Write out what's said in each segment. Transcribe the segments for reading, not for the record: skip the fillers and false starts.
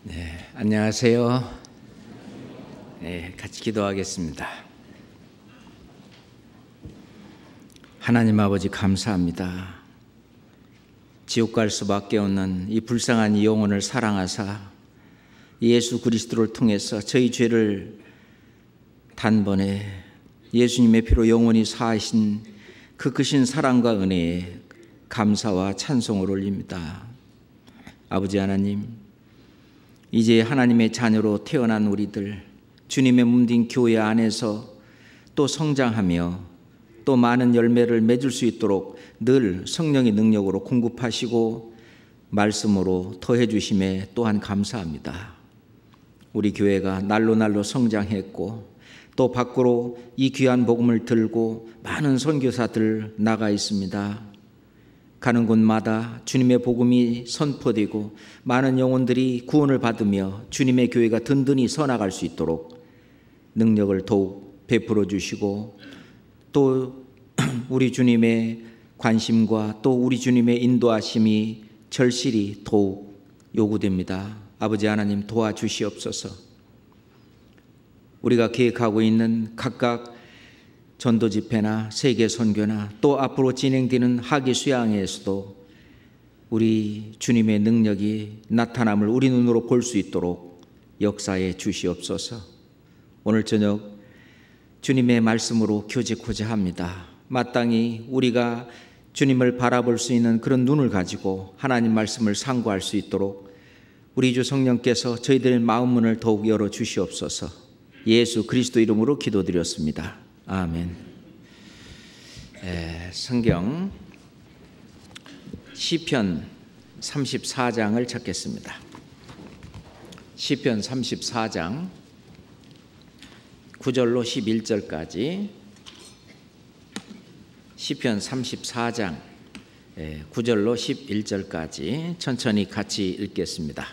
네, 안녕하세요. 네, 같이 기도하겠습니다. 하나님 아버지 감사합니다. 지옥 갈 수밖에 없는 이 불쌍한 이 영혼을 사랑하사 예수 그리스도를 통해서 저희 죄를 단번에 예수님의 피로 영원히 사하신 그 크신 사랑과 은혜에 감사와 찬송을 올립니다. 아버지 하나님, 이제 하나님의 자녀로 태어난 우리들, 주님의 몸된 교회 안에서 또 성장하며 또 많은 열매를 맺을 수 있도록 늘 성령의 능력으로 공급하시고 말씀으로 더해 주심에 또한 감사합니다. 우리 교회가 날로 날로 성장했고 또 밖으로 이 귀한 복음을 들고 많은 선교사들 나가 있습니다. 가는 곳마다 주님의 복음이 선포되고 많은 영혼들이 구원을 받으며 주님의 교회가 든든히 서나갈 수 있도록 능력을 더욱 베풀어 주시고 또 우리 주님의 관심과 또 우리 주님의 인도하심이 절실히 더욱 요구됩니다. 아버지 하나님 도와주시옵소서. 우리가 계획하고 있는 각각 전도 집회나 세계 선교나 또 앞으로 진행되는 학위 수양회에서도 우리 주님의 능력이 나타남을 우리 눈으로 볼 수 있도록 역사해 주시옵소서. 오늘 저녁 주님의 말씀으로 교제코자 합니다. 마땅히 우리가 주님을 바라볼 수 있는 그런 눈을 가지고 하나님 말씀을 상고할 수 있도록 우리 주 성령께서 저희들의 마음 문을 더욱 열어 주시옵소서. 예수 그리스도 이름으로 기도드렸습니다. 아멘. 성경 시편 34장을 찾겠습니다. 시편 34장 9절로 11절까지 시편 34장 9절로 11절까지 천천히 같이 읽겠습니다.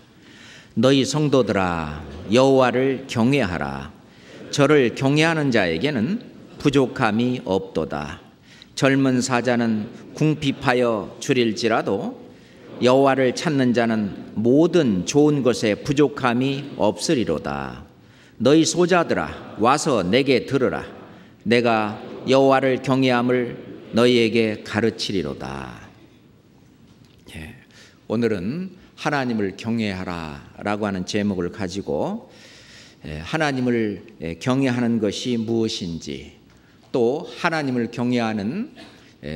너희 성도들아 여호와를 경외하라. 저를 경외하는 자에게는 부족함이 없도다. 젊은 사자는 궁핍하여 줄일지라도 여호와를 찾는 자는 모든 좋은 것에 부족함이 없으리로다. 너희 소자들아 와서 내게 들으라. 내가 여호와를 경외함을 너희에게 가르치리로다. 오늘은 하나님을 경외하라 라고 하는 제목을 가지고 하나님을 경외하는 것이 무엇인지 또 하나님을 경외하는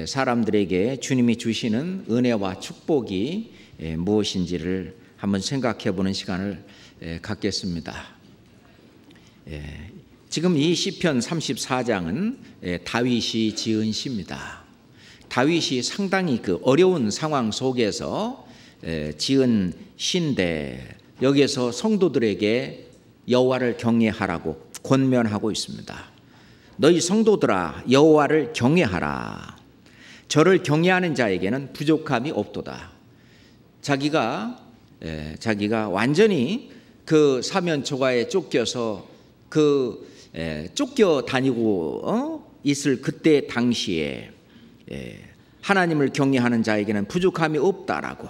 사람들에게 주님이 주시는 은혜와 축복이 무엇인지를 한번 생각해 보는 시간을 갖겠습니다. 지금 이 시편 34장은 다윗이 지은 시입니다. 다윗이 상당히 그 어려운 상황 속에서 지은 시인데 여기에서 성도들에게 여호와를 경외하라고 권면하고 있습니다. 너희 성도들아 여호와를 경외하라. 저를 경외하는 자에게는 부족함이 없도다. 자기가 완전히 그 사면초가에 쫓겨서 쫓겨 다니고 있을 그때 당시에 하나님을 경외하는 자에게는 부족함이 없다라고,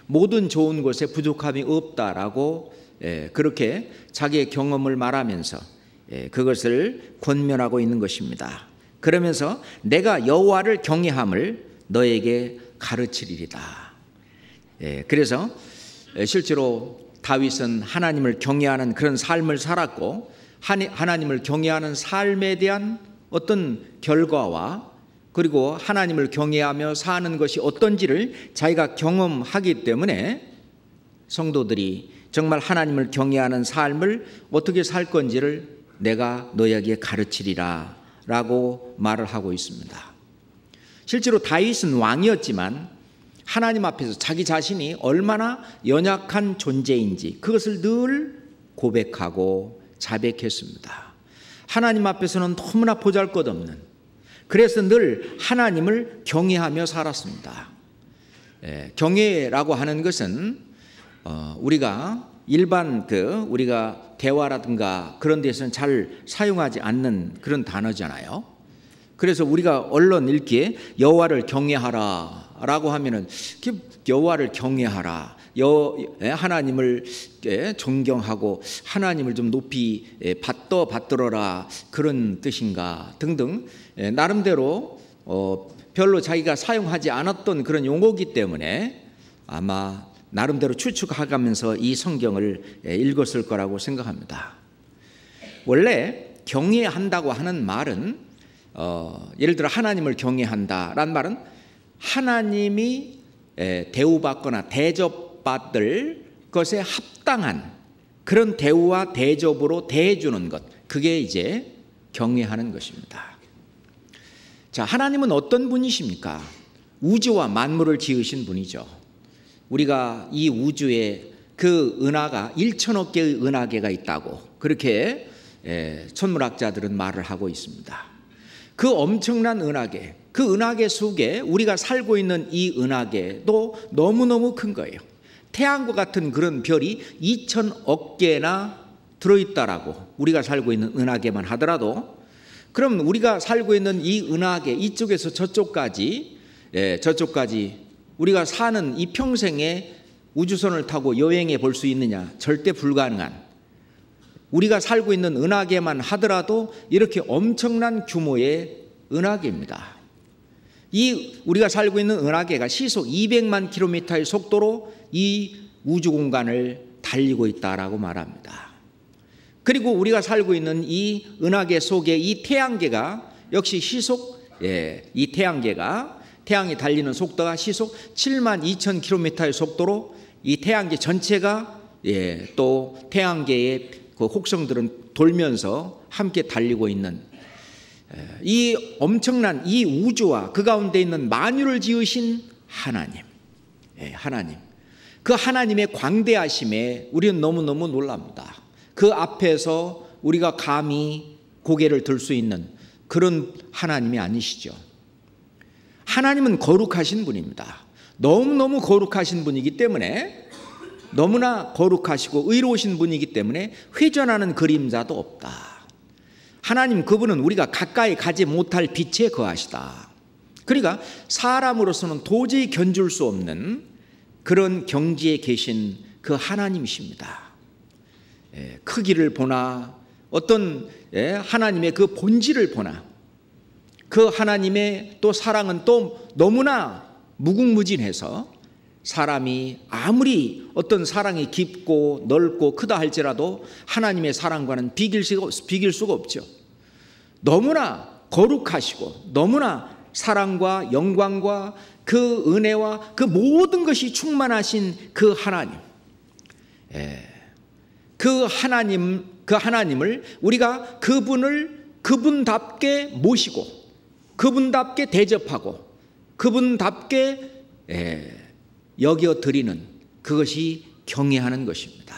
모든 좋은 것에 부족함이 없다라고 그렇게 자기의 경험을 말하면서 그것을 권면하고 있는 것입니다. 그러면서 내가 여호와를 경외함을 너에게 가르치리이다. 그래서 실제로 다윗은 하나님을 경외하는 그런 삶을 살았고 하나님을 경외하는 삶에 대한 어떤 결과와 그리고 하나님을 경외하며 사는 것이 어떤지를 자기가 경험하기 때문에 성도들이 정말 하나님을 경외하는 삶을 어떻게 살 건지를 내가 너에게 가르치리라 라고 말을 하고 있습니다. 실제로 다윗은 왕이었지만 하나님 앞에서 자기 자신이 얼마나 연약한 존재인지 그것을 늘 고백하고 자백했습니다. 하나님 앞에서는 너무나 보잘것없는, 그래서 늘 하나님을 경외하며 살았습니다. 경외라고 하는 것은 우리가 일반 우리가 대화라든가 그런 데서는 잘 사용하지 않는 그런 단어잖아요. 그래서 우리가 언론 읽기에 여호와를 경외하라 라고 하면은 여호와를 경외하라, 하나님을 존경하고 하나님을 좀 높이 받들어라 그런 뜻인가 등등 나름대로 별로 자기가 사용하지 않았던 그런 용어이기 때문에 아마 나름대로 추측해가면서 이 성경을 읽었을 거라고 생각합니다. 원래 경외한다고 하는 말은 예를 들어 하나님을 경외한다라는 말은 하나님이 대우받거나 대접받을 것에 합당한 그런 대우와 대접으로 대해주는 것, 그게 이제 경외하는 것입니다. 자, 하나님은 어떤 분이십니까? 우주와 만물을 지으신 분이죠. 우리가 이 우주에 그 은하가 1천억 개의 은하계가 있다고 그렇게 천문학자들은 말을 하고 있습니다. 그 엄청난 은하계, 그 은하계 속에 우리가 살고 있는 이 은하계도 너무너무 큰 거예요. 태양과 같은 그런 별이 2천억 개나 들어있다라고 우리가 살고 있는 은하계만 하더라도, 그럼 우리가 살고 있는 이 은하계 이쪽에서 저쪽까지 우리가 사는 이 평생에 우주선을 타고 여행해 볼 수 있느냐? 절대 불가능한, 우리가 살고 있는 은하계만 하더라도 이렇게 엄청난 규모의 은하계입니다. 이 우리가 살고 있는 은하계가 시속 200만 킬로미터의 속도로 이 우주 공간을 달리고 있다라고 말합니다. 그리고 우리가 살고 있는 이 은하계 속에 이 태양계가 역시 이 태양이 달리는 속도가 시속 7만 2천 킬로미터의 속도로 이 태양계 전체가 또 태양계의 그 혹성들은 돌면서 함께 달리고 있는 이 엄청난 이 우주와 그 가운데 있는 만유를 지으신 하나님, 그 하나님의 광대하심에 우리는 너무너무 놀랍니다. 그 앞에서 우리가 감히 고개를 들 수 있는 그런 하나님이 아니시죠. 하나님은 거룩하신 분입니다. 너무너무 거룩하신 분이기 때문에, 너무나 거룩하시고 의로우신 분이기 때문에 회전하는 그림자도 없다. 하나님 그분은 우리가 가까이 가지 못할 빛에 거하시다. 그러니까 사람으로서는 도저히 견줄 수 없는 그런 경지에 계신 그 하나님이십니다. 크기를 보나 어떤 하나님의 그 본질을 보나 그 하나님의 또 사랑은 또 너무나 무궁무진해서 사람이 아무리 어떤 사랑이 깊고 넓고 크다 할지라도 하나님의 사랑과는 비길 수가 없죠. 너무나 거룩하시고 너무나 사랑과 영광과 그 은혜와 그 모든 것이 충만하신 그 하나님, 그 하나님을 우리가 그분답게 모시고 그분답게 대접하고 그분답게 여겨드리는 그것이 경외하는 것입니다.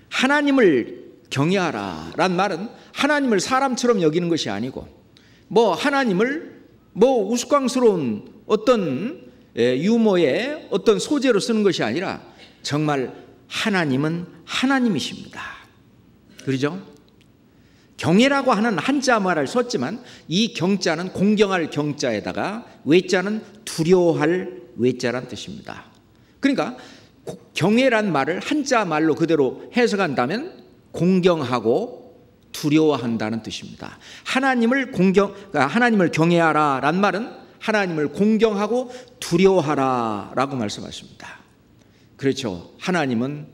하나님을 경외하라란 말은 하나님을 사람처럼 여기는 것이 아니고 하나님을 우스꽝스러운 어떤 유머의 어떤 소재로 쓰는 것이 아니라 정말 하나님은 하나님이십니다. 그렇죠? 경외라고 하는 한자 말을 썼지만 이 경자는 공경할 경자에다가 외자는 두려워할 외자란 뜻입니다. 그러니까 경외란 말을 한자 말로 그대로 해석한다면 공경하고 두려워한다는 뜻입니다. 하나님을 경외하라란 말은 하나님을 공경하고 두려워하라라고 말씀하십니다. 그렇죠. 하나님은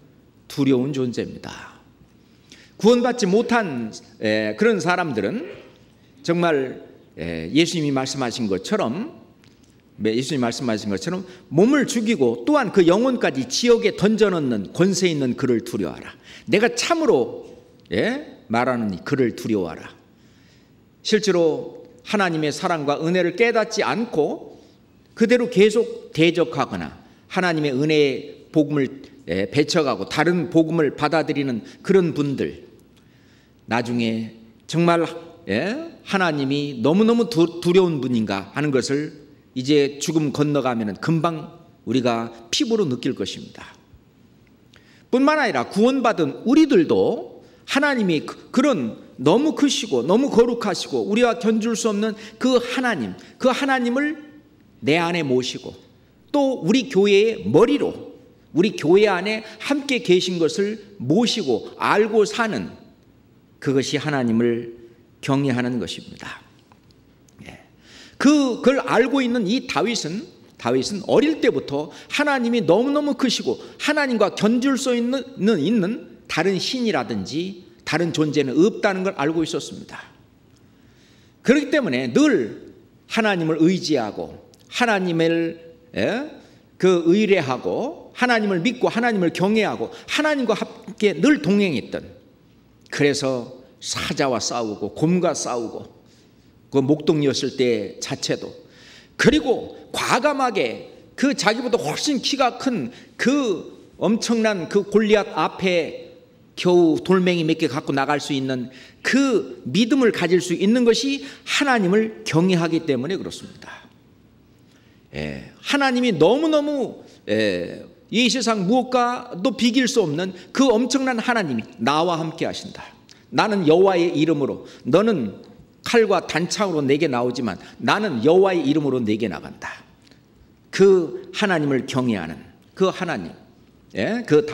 두려운 존재입니다. 구원받지 못한 그런 사람들은 정말 예수님이 말씀하신 것처럼 몸을 죽이고 또한 그 영혼까지 지옥에 던져넣는 권세 있는 그를 두려워하라. 내가 참으로 말하는 그를 두려워하라. 실제로 하나님의 사랑과 은혜를 깨닫지 않고 그대로 계속 대적하거나 하나님의 은혜의 복음을 배척하고 다른 복음을 받아들이는 그런 분들, 나중에 정말 하나님이 너무너무 두려운 분인가 하는 것을 이제 죽음 건너가면 금방 우리가 피부로 느낄 것입니다. 뿐만 아니라 구원받은 우리들도 하나님이 그런 너무 크시고 너무 거룩하시고 우리와 견줄 수 없는 그 하나님을 내 안에 모시고 또 우리 교회의 머리로 우리 교회 안에 함께 계신 것을 모시고 알고 사는, 그것이 하나님을 경외하는 것입니다. 그걸 알고 있는 이 다윗은 어릴 때부터 하나님이 너무너무 크시고 하나님과 견줄 수 있는 다른 신이라든지 다른 존재는 없다는 걸 알고 있었습니다. 그렇기 때문에 늘 하나님을 의지하고 하나님을 의뢰하고 하나님을 믿고 하나님을 경외하고 하나님과 함께 늘 동행했던, 그래서 사자와 싸우고 곰과 싸우고 그 목동이었을 때 자체도, 그리고 과감하게 그 자기보다 훨씬 키가 큰 그 엄청난 그 골리앗 앞에 겨우 돌멩이 몇 개 갖고 나갈 수 있는 그 믿음을 가질 수 있는 것이 하나님을 경외하기 때문에 그렇습니다. 하나님이 너무너무 이 세상 무엇과도 비길 수 없는 그 엄청난 하나님이 나와 함께 하신다. 나는 여호와의 이름으로, 너는 칼과 단창으로 내게 나오지만 나는 여호와의 이름으로 내게 나간다. 그 하나님을 경외하는 그 하나님, 그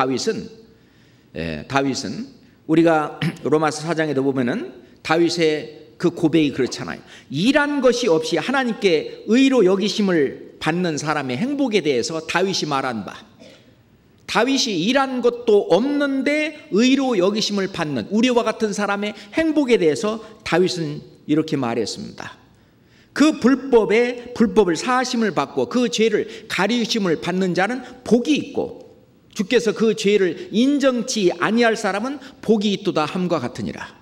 다윗은 우리가 로마서 4장에도 보면은 다윗의 그 고백이 그렇잖아요. 일한 것이 없이 하나님께 의로 여기심을 받는 사람의 행복에 대해서 다윗이 말한 바, 다윗이 일한 것도 없는데 의로 여기심을 받는 우리와 같은 사람의 행복에 대해서 다윗은 이렇게 말했습니다. 그 불법을 사하심을 받고 그 죄를 가리우심을 받는 자는 복이 있고 주께서 그 죄를 인정치 아니할 사람은 복이 있도다 함과 같으니라.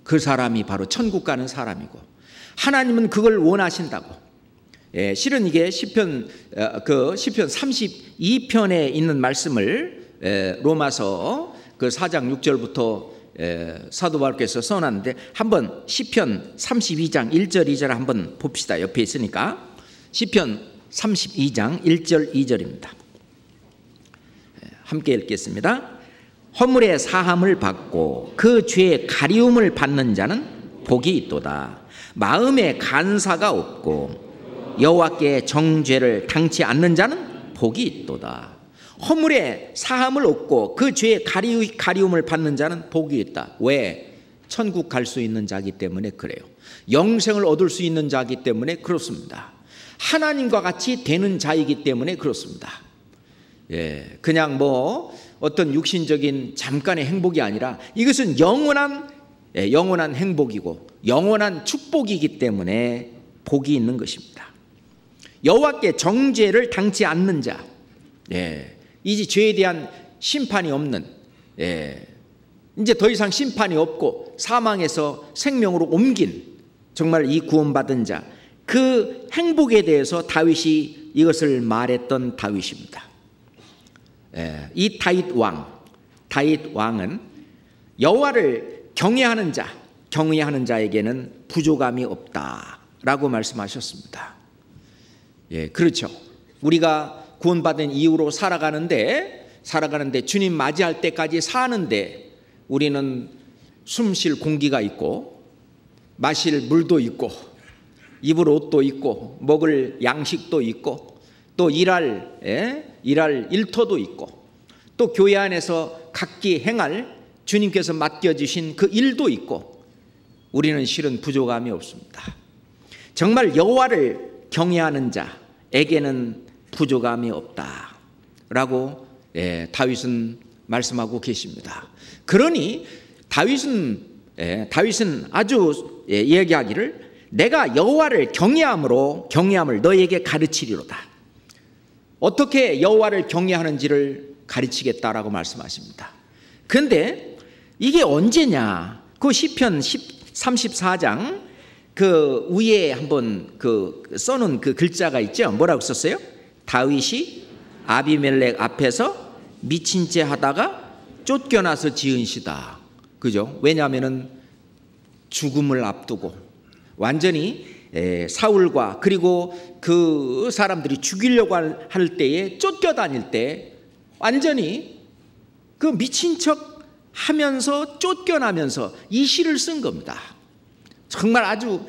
그 사람이 바로 천국 가는 사람이고 하나님은 그걸 원하신다고. 실은 이게 시편 32편에 있는 말씀을 로마서 그 4장 6절부터 사도 바울께서 써놨는데, 한번 시편 32장 1절 2절 한번 봅시다. 옆에 있으니까. 시편 32장 1절 2절입니다. 함께 읽겠습니다. 허물의 사함을 받고 그 죄의 가리움을 받는 자는 복이 있도다. 마음에 간사가 없고 여호와께 정죄를 당치 않는 자는 복이 있도다. 허물의 사함을 얻고 그 죄의 가리움을 받는 자는 복이 있다. 왜? 천국 갈 수 있는 자기 때문에 그래요. 영생을 얻을 수 있는 자기 때문에 그렇습니다. 하나님과 같이 되는 자이기 때문에 그렇습니다. 그냥 어떤 육신적인 잠깐의 행복이 아니라 이것은 영원한 행복이고 영원한 축복이기 때문에 복이 있는 것입니다. 여호와께 정죄를 당치 않는 자, 이제 죄에 대한 심판이 없는, 이제 더 이상 심판이 없고 사망에서 생명으로 옮긴 정말 이 구원받은 자, 그 행복에 대해서 다윗이 이것을 말했던 다윗입니다. 이 다윗 왕은 여호와를 경외하는 자에게는 부족함이 없다라고 말씀하셨습니다. 그렇죠. 우리가 구원받은 이후로 살아가는데 주님 맞이할 때까지 사는데 우리는 숨 쉴 공기가 있고 마실 물도 있고 입을 옷도 있고 먹을 양식도 있고 또 일할 일터도 있고 또 교회 안에서 각기 행할 주님께서 맡겨주신 그 일도 있고 우리는 실은 부족함이 없습니다. 정말 여호와를 경외하는 자에게는 부족함이 없다라고 다윗은 말씀하고 계십니다. 그러니 다윗은 아주 얘기하기를 내가 여호와를 경외함을 너에게 가르치리로다. 어떻게 여호와를 경외하는지를 가르치겠다라고 말씀하십니다. 그런데 이게 언제냐? 그 시편 34장 그 위에 한번 써놓은 그 글자가 있죠. 뭐라고 썼어요? 다윗이 아비멜렉 앞에서 미친 채 하다가 쫓겨나서 지은 시다. 그죠? 왜냐하면은 죽음을 앞두고 완전히 사울과 그리고 그 사람들이 죽이려고 할 때에 쫓겨다닐 때 완전히 그 미친 척 하면서 쫓겨나면서 이 시를 쓴 겁니다. 정말 아주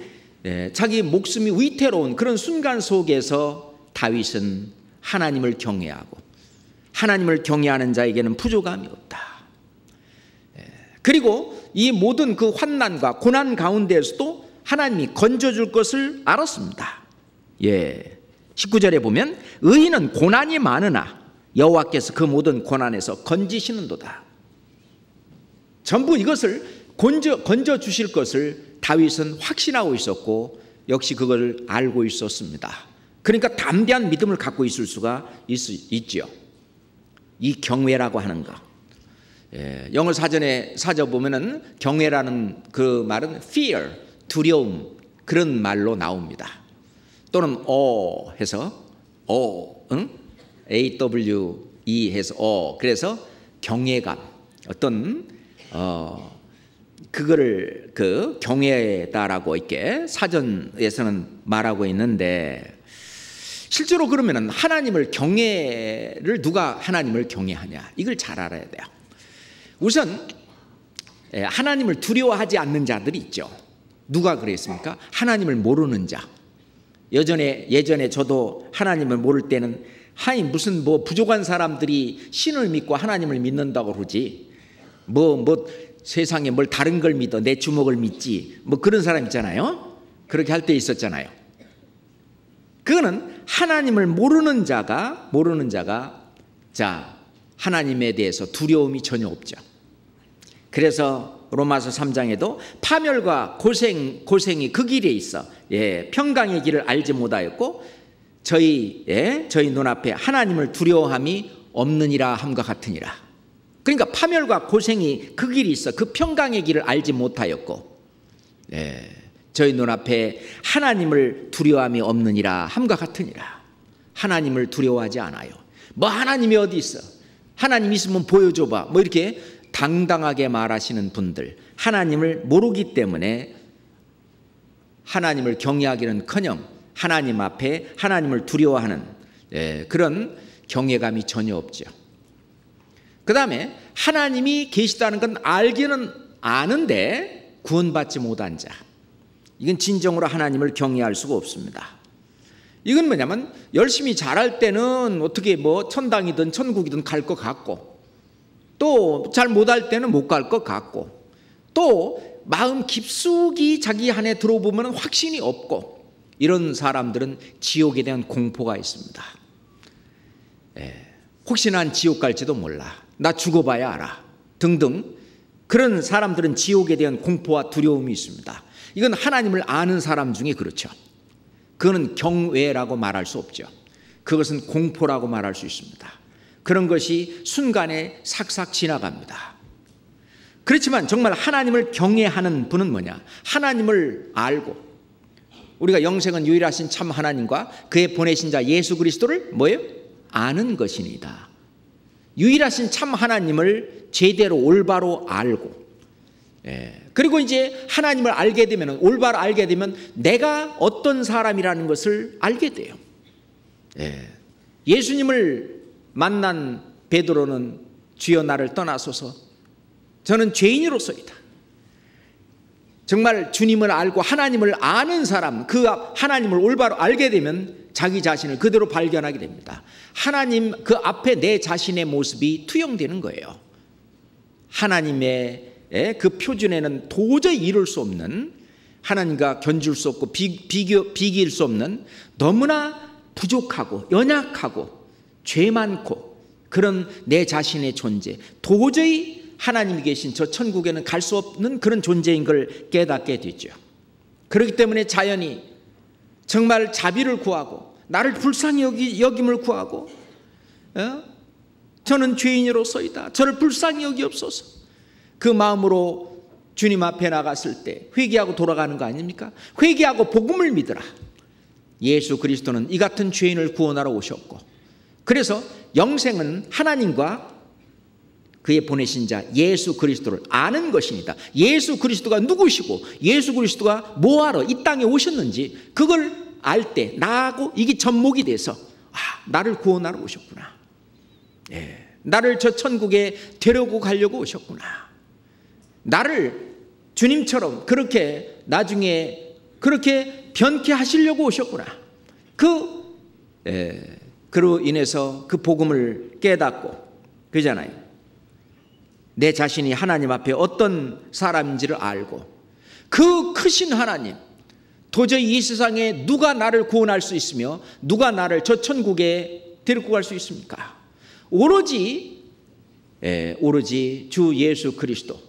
자기 목숨이 위태로운 그런 순간 속에서 다윗은 하나님을 경외하고 하나님을 경외하는 자에게는 부족함이 없다. 그리고 이 모든 그 환난과 고난 가운데에서도 하나님이 건져줄 것을 알았습니다. 19절에 보면 의인은 고난이 많으나 여호와께서 그 모든 고난에서 건지시는도다. 전부 이것을 건져 주실 것을 다윗은 확신하고 있었고 역시 그걸 알고 있었습니다. 그러니까 담대한 믿음을 갖고 있을 수가 있지요. 이 경외라고 하는 것. 영어 사전에 찾아보면은 경외라는 그 말은 fear, 두려움 그런 말로 나옵니다. 또는 해서 AWE 해서 그래서 경외감 어떤 그거를 그 경외다라고 이렇게 사전에서는 말하고 있는데 실제로 그러면은 하나님을 경외를 누가 하나님을 경외하냐 이걸 잘 알아야 돼요. 우선 하나님을 두려워하지 않는 자들이 있죠. 누가 그랬습니까? 하나님을 모르는 자. 예전에 저도 하나님을 모를 때는 무슨 부족한 사람들이 신을 믿고 하나님을 믿는다고 그러지 세상에 뭘 다른 걸 믿어 내 주먹을 믿지 그런 사람 있잖아요. 그렇게 할 때 있었잖아요. 그거는 하나님을 모르는 자가 하나님에 대해서 두려움이 전혀 없죠. 그래서 로마서 3장에도 파멸과 고생이 그 길에 있어 평강의 길을 알지 못하였고 저희 눈앞에 하나님을 두려워함이 없느니라 함과 같으니라. 그러니까 파멸과 고생이 그 길이 있어 그 평강의 길을 알지 못하였고 저희 눈앞에 하나님을 두려워함이 없느니라 함과 같으니라. 하나님을 두려워하지 않아요. 하나님이 어디 있어? 하나님 있으면 보여줘봐. 이렇게 당당하게 말하시는 분들, 하나님을 모르기 때문에 하나님을 경외하기는커녕 하나님 앞에 하나님을 두려워하는 그런 경외감이 전혀 없죠. 그 다음에 하나님이 계시다는 건 알기는 아는데 구원받지 못한 자, 이건 진정으로 하나님을 경외할 수가 없습니다. 이건 뭐냐면 열심히 잘할 때는 어떻게 천당이든 천국이든 갈 것 같고 또 잘 못할 때는 못 갈 것 같고 또 마음 깊숙이 자기 안에 들어보면 확신이 없고 이런 사람들은 지옥에 대한 공포가 있습니다. 혹시나 난 지옥 갈지도 몰라. 나 죽어봐야 알아. 등등 그런 사람들은 지옥에 대한 공포와 두려움이 있습니다. 이건 하나님을 아는 사람 중에 그렇죠. 그거는 경외라고 말할 수 없죠. 그것은 공포라고 말할 수 있습니다. 그런 것이 순간에 삭삭 지나갑니다. 그렇지만 정말 하나님을 경외하는 분은 뭐냐? 하나님을 알고 우리가 영생은 유일하신 참 하나님과 그의 보내신 자 예수 그리스도를 아는 것이니이다. 유일하신 참 하나님을 제대로 올바로 알고 그리고 이제 하나님을 알게 되면 올바로 알게 되면 내가 어떤 사람이라는 것을 알게 돼요. 예수님을 만난 베드로는 주여 나를 떠나소서 저는 죄인으로서이다. 정말 주님을 알고 하나님을 아는 사람, 그 하나님을 올바로 알게 되면 자기 자신을 그대로 발견하게 됩니다. 하나님 그 앞에 내 자신의 모습이 투영되는 거예요. 하나님의 그 표준에는 도저히 이룰 수 없는, 하나님과 견줄 수 없고 비길 수 없는 너무나 부족하고 연약하고 죄 많고 그런 내 자신의 존재, 도저히 하나님이 계신 저 천국에는 갈 수 없는 그런 존재인 걸 깨닫게 되죠. 그렇기 때문에 자연히 정말 자비를 구하고 나를 불쌍히 여김을 구하고 저는 죄인으로서이다, 저를 불쌍히 여기옵소서, 그 마음으로 주님 앞에 나갔을 때 회개하고 돌아가는 거 아닙니까? 회개하고 복음을 믿으라. 예수 그리스도는 이 같은 죄인을 구원하러 오셨고, 그래서 영생은 하나님과 그의 보내신 자 예수 그리스도를 아는 것입니다. 예수 그리스도가 누구시고 예수 그리스도가 뭐하러 이 땅에 오셨는지 그걸 알 때 나하고 이게 접목이 돼서 나를 구원하러 오셨구나, 나를 저 천국에 데려고 가려고 오셨구나, 나를 주님처럼 그렇게 나중에 그렇게 변케 하시려고 오셨구나, 그 그로 인해서 그 복음을 깨닫고, 그잖아요. 내 자신이 하나님 앞에 어떤 사람인지를 알고, 그 크신 하나님, 도저히 이 세상에 누가 나를 구원할 수 있으며 누가 나를 저 천국에 데리고 갈 수 있습니까? 오로지 주 예수 그리스도,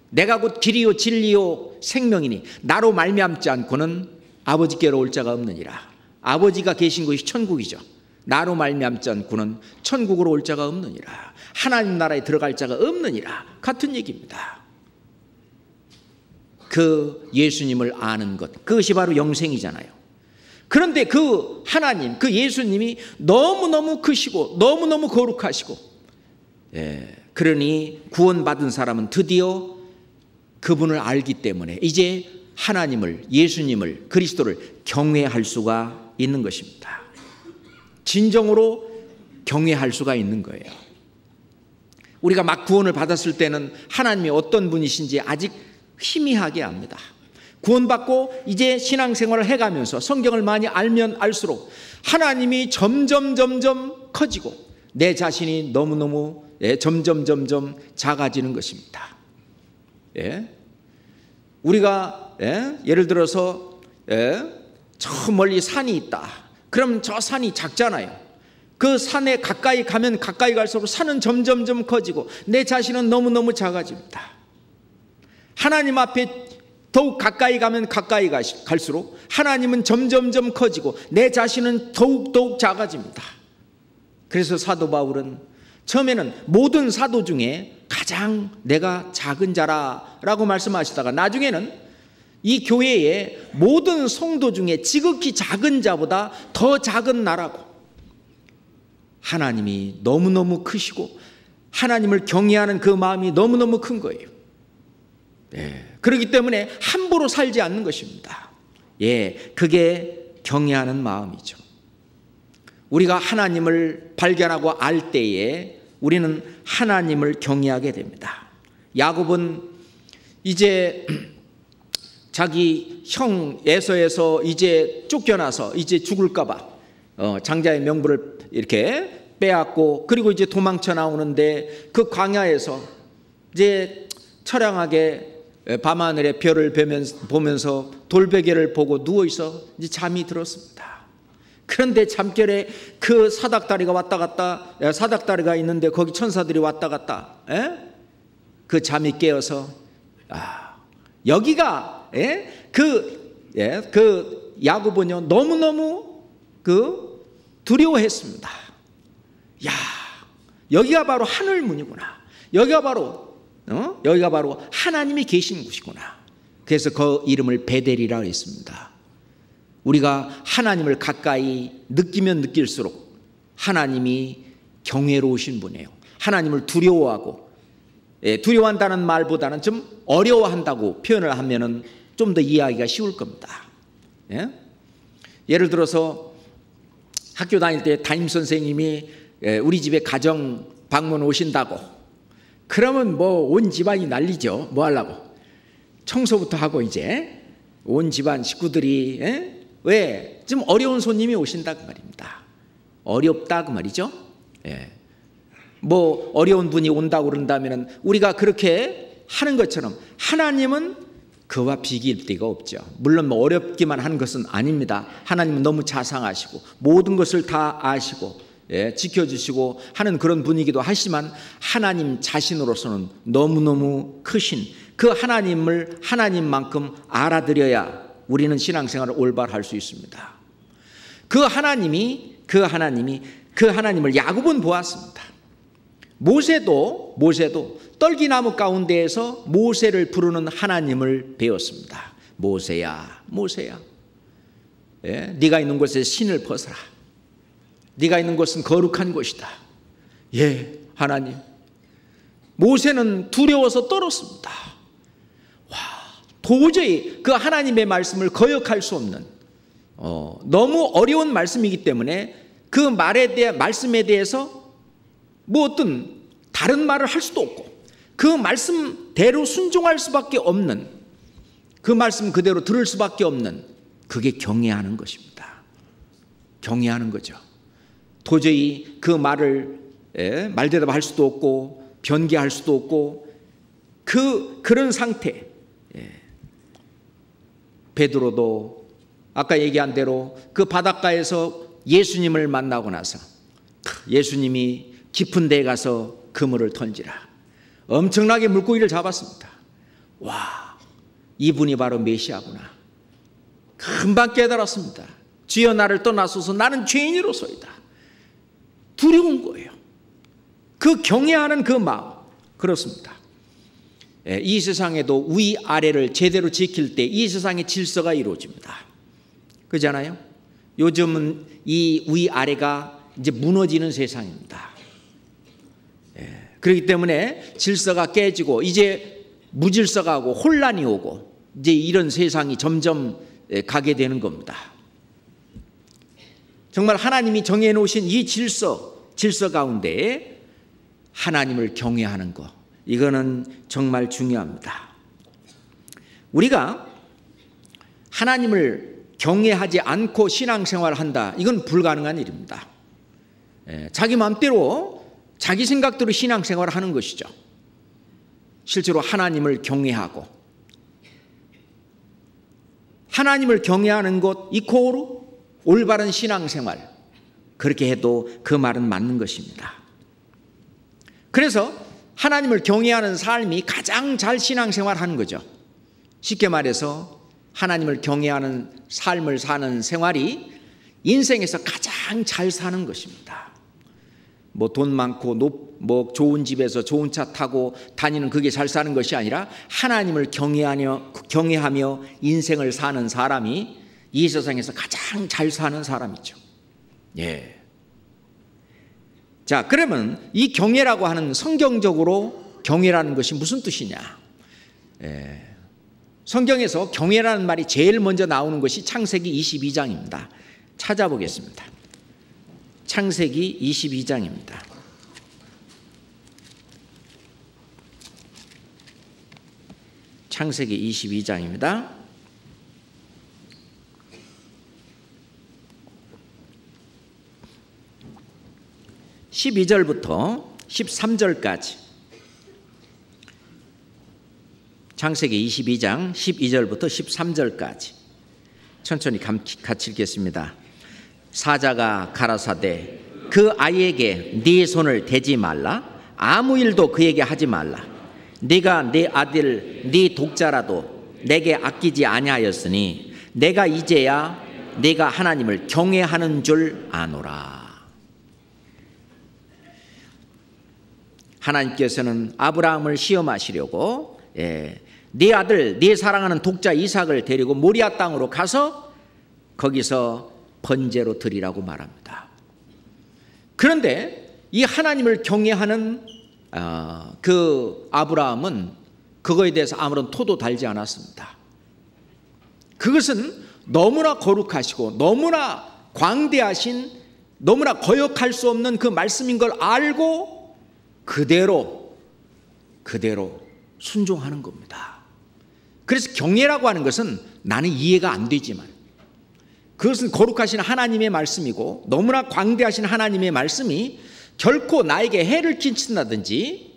내가 곧 길이요 진리요 생명이니 나로 말미암지 않고는 아버지께로 올 자가 없느니라. 아버지가 계신 곳이 천국이죠. 나로 말미암지 않고는 천국으로 올 자가 없느니라. 하나님 나라에 들어갈 자가 없느니라. 같은 얘기입니다. 그 예수님을 아는 것, 그것이 바로 영생이잖아요. 그런데 그 하나님, 그 예수님이 너무너무 크시고 너무너무 거룩하시고, 그러니 구원받은 사람은 드디어 그분을 알기 때문에 이제 하나님을, 예수님을, 그리스도를 경외할 수가 있는 것입니다. 진정으로 경외할 수가 있는 거예요. 우리가 막 구원을 받았을 때는 하나님이 어떤 분이신지 아직 희미하게 압니다. 구원받고 이제 신앙생활을 해가면서 성경을 많이 알면 알수록 하나님이 점점 커지고 내 자신이 너무너무 점점 작아지는 것입니다. 우리가 예를 들어서 저 멀리 산이 있다. 그럼 저 산이 작잖아요. 그 산에 가까이 가면 가까이 갈수록 산은 점점 커지고 내 자신은 너무너무 작아집니다. 하나님 앞에 더욱 가까이 가면 가까이 갈수록 하나님은 점점 커지고 내 자신은 더욱 작아집니다. 그래서 사도 바울은 처음에는 모든 사도 중에 가장 내가 작은 자라라고 말씀하시다가 나중에는 이 교회의 모든 성도 중에 지극히 작은 자보다 더 작은 나라고, 하나님이 너무너무 크시고 하나님을 경외하는 그 마음이 너무너무 큰 거예요. 그렇기 때문에 함부로 살지 않는 것입니다. 그게 경외하는 마음이죠. 우리가 하나님을 발견하고 알 때에 우리는 하나님을 경외하게 됩니다. 야곱은 이제 자기 형 에서에서 이제 쫓겨나서 이제 죽을까 봐 장자의 명분을 이렇게 빼앗고, 그리고 이제 도망쳐 나오는데 그 광야에서 이제 처량하게 밤하늘의 별을 보면서 돌베개를 보고 누워있어 이제 잠이 들었습니다. 그런데 잠결에 그 사닥다리가 왔다 갔다, 사닥다리가 있는데 거기 천사들이 왔다 갔다, 그 잠이 깨어서 여기가 그 야곱은요 너무너무 두려워했습니다. 여기가 바로 하늘문이구나. 여기가 바로 하나님이 계신 곳이구나. 그래서 그 이름을 베델이라고 했습니다. 우리가 하나님을 가까이 느끼면 느낄수록 하나님이 경외로우신 분이에요. 하나님을 두려워하고, 두려워한다는 말보다는 좀 어려워한다고 표현을 하면은 좀 더 이해하기가 쉬울 겁니다. 예를 들어서 학교 다닐 때 담임선생님이 우리 집에 가정 방문 오신다고 그러면 뭐 온 집안이 난리죠. 뭐 하려고? 청소부터 하고 이제 온 집안 식구들이 왜? 좀 어려운 손님이 오신다 그 말입니다. 어렵다 그 말이죠. 뭐 어려운 분이 온다고 그런다면 우리가 그렇게 하는 것처럼 하나님은 그와 비길 데가 없죠. 물론 뭐 어렵기만 하는 것은 아닙니다. 하나님은 너무 자상하시고 모든 것을 다 아시고 지켜주시고 하는 그런 분이기도 하지만 하나님 자신으로서는 너무너무 크신 그 하나님을 하나님만큼 알아들여야 우리는 신앙생활을 올바로 할 수 있습니다. 그 하나님을 야곱은 보았습니다. 모세도 떨기나무 가운데에서 모세를 부르는 하나님을 배웠습니다. 모세야, 모세야, 네가 있는 곳에 신을 벗어라. 네가 있는 곳은 거룩한 곳이다. 하나님. 모세는 두려워서 떨었습니다. 도저히 그 하나님의 말씀을 거역할 수 없는 너무 어려운 말씀이기 때문에 그 말씀에 대해서 뭐 어떤 다른 말을 할 수도 없고 그 말씀대로 순종할 수밖에 없는, 그 말씀 그대로 들을 수밖에 없는, 그게 경외하는 것입니다. 경외하는 거죠. 도저히 그 말을 말대답할 수도 없고 변개할 수도 없고 그런 상태. 베드로도 아까 얘기한 대로 그 바닷가에서 예수님을 만나고 나서 예수님이 깊은 데에 가서 그물을 던지라. 엄청나게 물고기를 잡았습니다. 와, 이분이 바로 메시아구나. 금방 깨달았습니다. 주여 나를 떠나소서 나는 죄인이로소이다. 두려운 거예요. 그 경외하는 그 마음. 그렇습니다. 이 세상에도 위아래를 제대로 지킬 때 이 세상의 질서가 이루어집니다. 그렇잖아요? 요즘은 이 위아래가 이제 무너지는 세상입니다. 그렇기 때문에 질서가 깨지고 이제 무질서가 오고 혼란이 오고 이제 이런 세상이 점점 가게 되는 겁니다. 정말 하나님이 정해 놓으신 이 질서 가운데 하나님을 경외하는 것, 이거는 정말 중요합니다. 우리가 하나님을 경외하지 않고 신앙생활을 한다, 이건 불가능한 일입니다. 자기 마음대로 자기 생각대로 신앙생활을 하는 것이죠. 실제로 하나님을 경외하고 하나님을 경외하는 것 이코르 올바른 신앙생활, 그렇게 해도 그 말은 맞는 것입니다. 그래서 하나님을 경외하는 삶이 가장 잘 신앙생활하는 거죠. 쉽게 말해서 하나님을 경외하는 삶을 사는 생활이 인생에서 가장 잘 사는 것입니다. 뭐 돈 많고 뭐 좋은 집에서 좋은 차 타고 다니는 그게 잘 사는 것이 아니라 하나님을 경외하며 인생을 사는 사람이 이 세상에서 가장 잘 사는 사람이죠. 예. 자, 그러면 이 경외라고 하는 성경적으로 경외라는 것이 무슨 뜻이냐? 성경에서 경외라는 말이 제일 먼저 나오는 것이 창세기 22장입니다. 찾아보겠습니다. 창세기 22장입니다. 창세기 22장입니다. 12절부터 13절까지, 창세기 22장 12절부터 13절까지 천천히 같이 읽겠습니다. 사자가 가라사대 그 아이에게 네 손을 대지 말라, 아무 일도 그에게 하지 말라. 네가 네 아들 네 독자라도 내게 아끼지 아니하였으니 내가 이제야 네가 하나님을 경외하는 줄 아노라. 하나님께서는 아브라함을 시험하시려고 네 아들 네 사랑하는 독자 이삭을 데리고 모리아 땅으로 가서 거기서 번제로 드리라고 말합니다. 그런데 이 하나님을 경외하는 그 아브라함은 그거에 대해서 아무런 토도 달지 않았습니다. 그것은 너무나 거룩하시고 너무나 광대하신, 너무나 거역할 수 없는 그 말씀인 걸 알고 그대로 순종하는 겁니다. 그래서 경외라고 하는 것은 나는 이해가 안 되지만 그것은 거룩하신 하나님의 말씀이고 너무나 광대하신 하나님의 말씀이 결코 나에게 해를 끼친다든지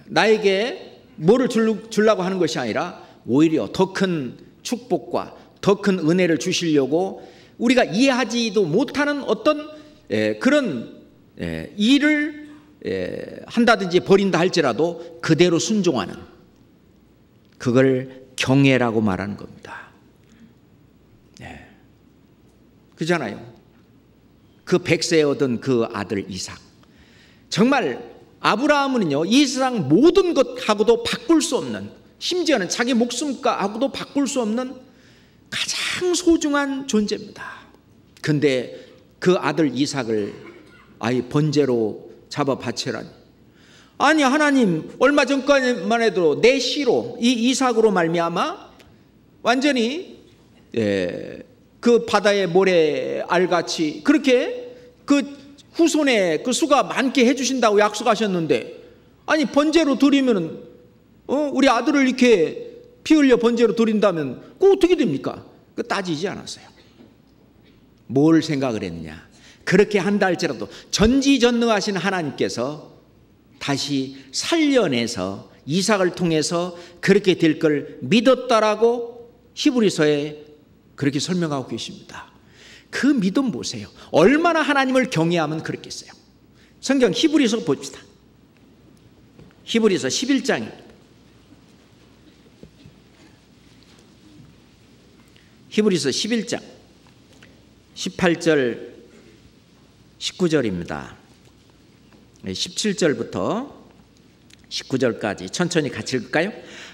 나에게 뭐를 주려고 하는 것이 아니라 오히려 더 큰 축복과 더 큰 은혜를 주시려고 우리가 이해하지도 못하는 어떤 그런 일을 한다든지 버린다 할지라도 그대로 순종하는, 그걸 경외라고 말하는 겁니다. 그잖아요. 그 100세에 얻은 그 아들 이삭, 정말 아브라함은요 이 세상 모든 것하고도 바꿀 수 없는, 심지어는 자기 목숨과하고도 바꿀 수 없는 가장 소중한 존재입니다. 근데 그 아들 이삭을 아예 번제로 잡아 바치라니. 아니 하나님, 얼마 전까지만 해도 내 씨로 이 이삭으로 말미암아 완전히 그 바다의 모래 알같이 그렇게 그 후손의 그 수가 많게 해주신다고 약속하셨는데, 아니 번제로 드리면은 우리 아들을 이렇게 피 흘려 번제로 드린다면 그거 어떻게 됩니까? 그 따지지 않았어요. 뭘 생각을 했느냐? 그렇게 한다 할지라도 전지전능하신 하나님께서 다시 살려내서 이삭을 통해서 그렇게 될 걸 믿었다라고 히브리서에 그렇게 설명하고 계십니다. 그 믿음 보세요. 얼마나 하나님을 경외하면 그렇겠어요. 성경 히브리서 봅시다. 히브리서 11장입니다. 히브리서 11장 18절 19절입니다. 17절부터 19절까지 천천히 같이 읽을까요?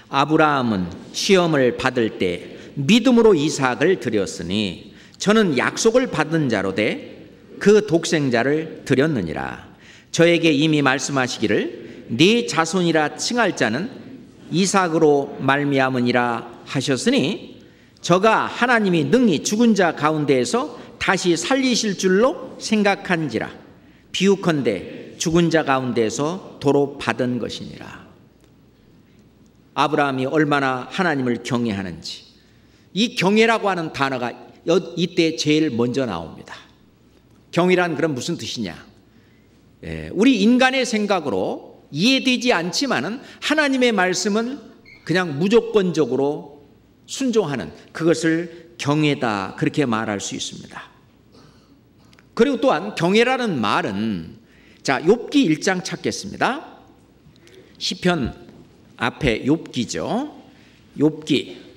아브라함은 시험을 받을 때 믿음으로 이삭을 드렸으니 저는 약속을 받은 자로 돼 그 독생자를 드렸느니라. 저에게 이미 말씀하시기를 네 자손이라 칭할 자는 이삭으로 말미암으니라 하셨으니 저가 하나님이 능히 죽은 자 가운데에서 다시 살리실 줄로 생각한지라. 비유컨대 죽은 자 가운데에서 도로 받은 것이니라. 아브라함이 얼마나 하나님을 경외하는지, 이 경외라고 하는 단어가 이때 제일 먼저 나옵니다. 경외란 그럼 무슨 뜻이냐? 우리 인간의 생각으로 이해되지 않지만은 하나님의 말씀은 그냥 무조건적으로 순종하는, 그것을 경외다, 그렇게 말할 수 있습니다. 그리고 또한 경외라는 말은, 자, 욥기 1장 찾겠습니다. 시편 앞에 욥기죠. 욥기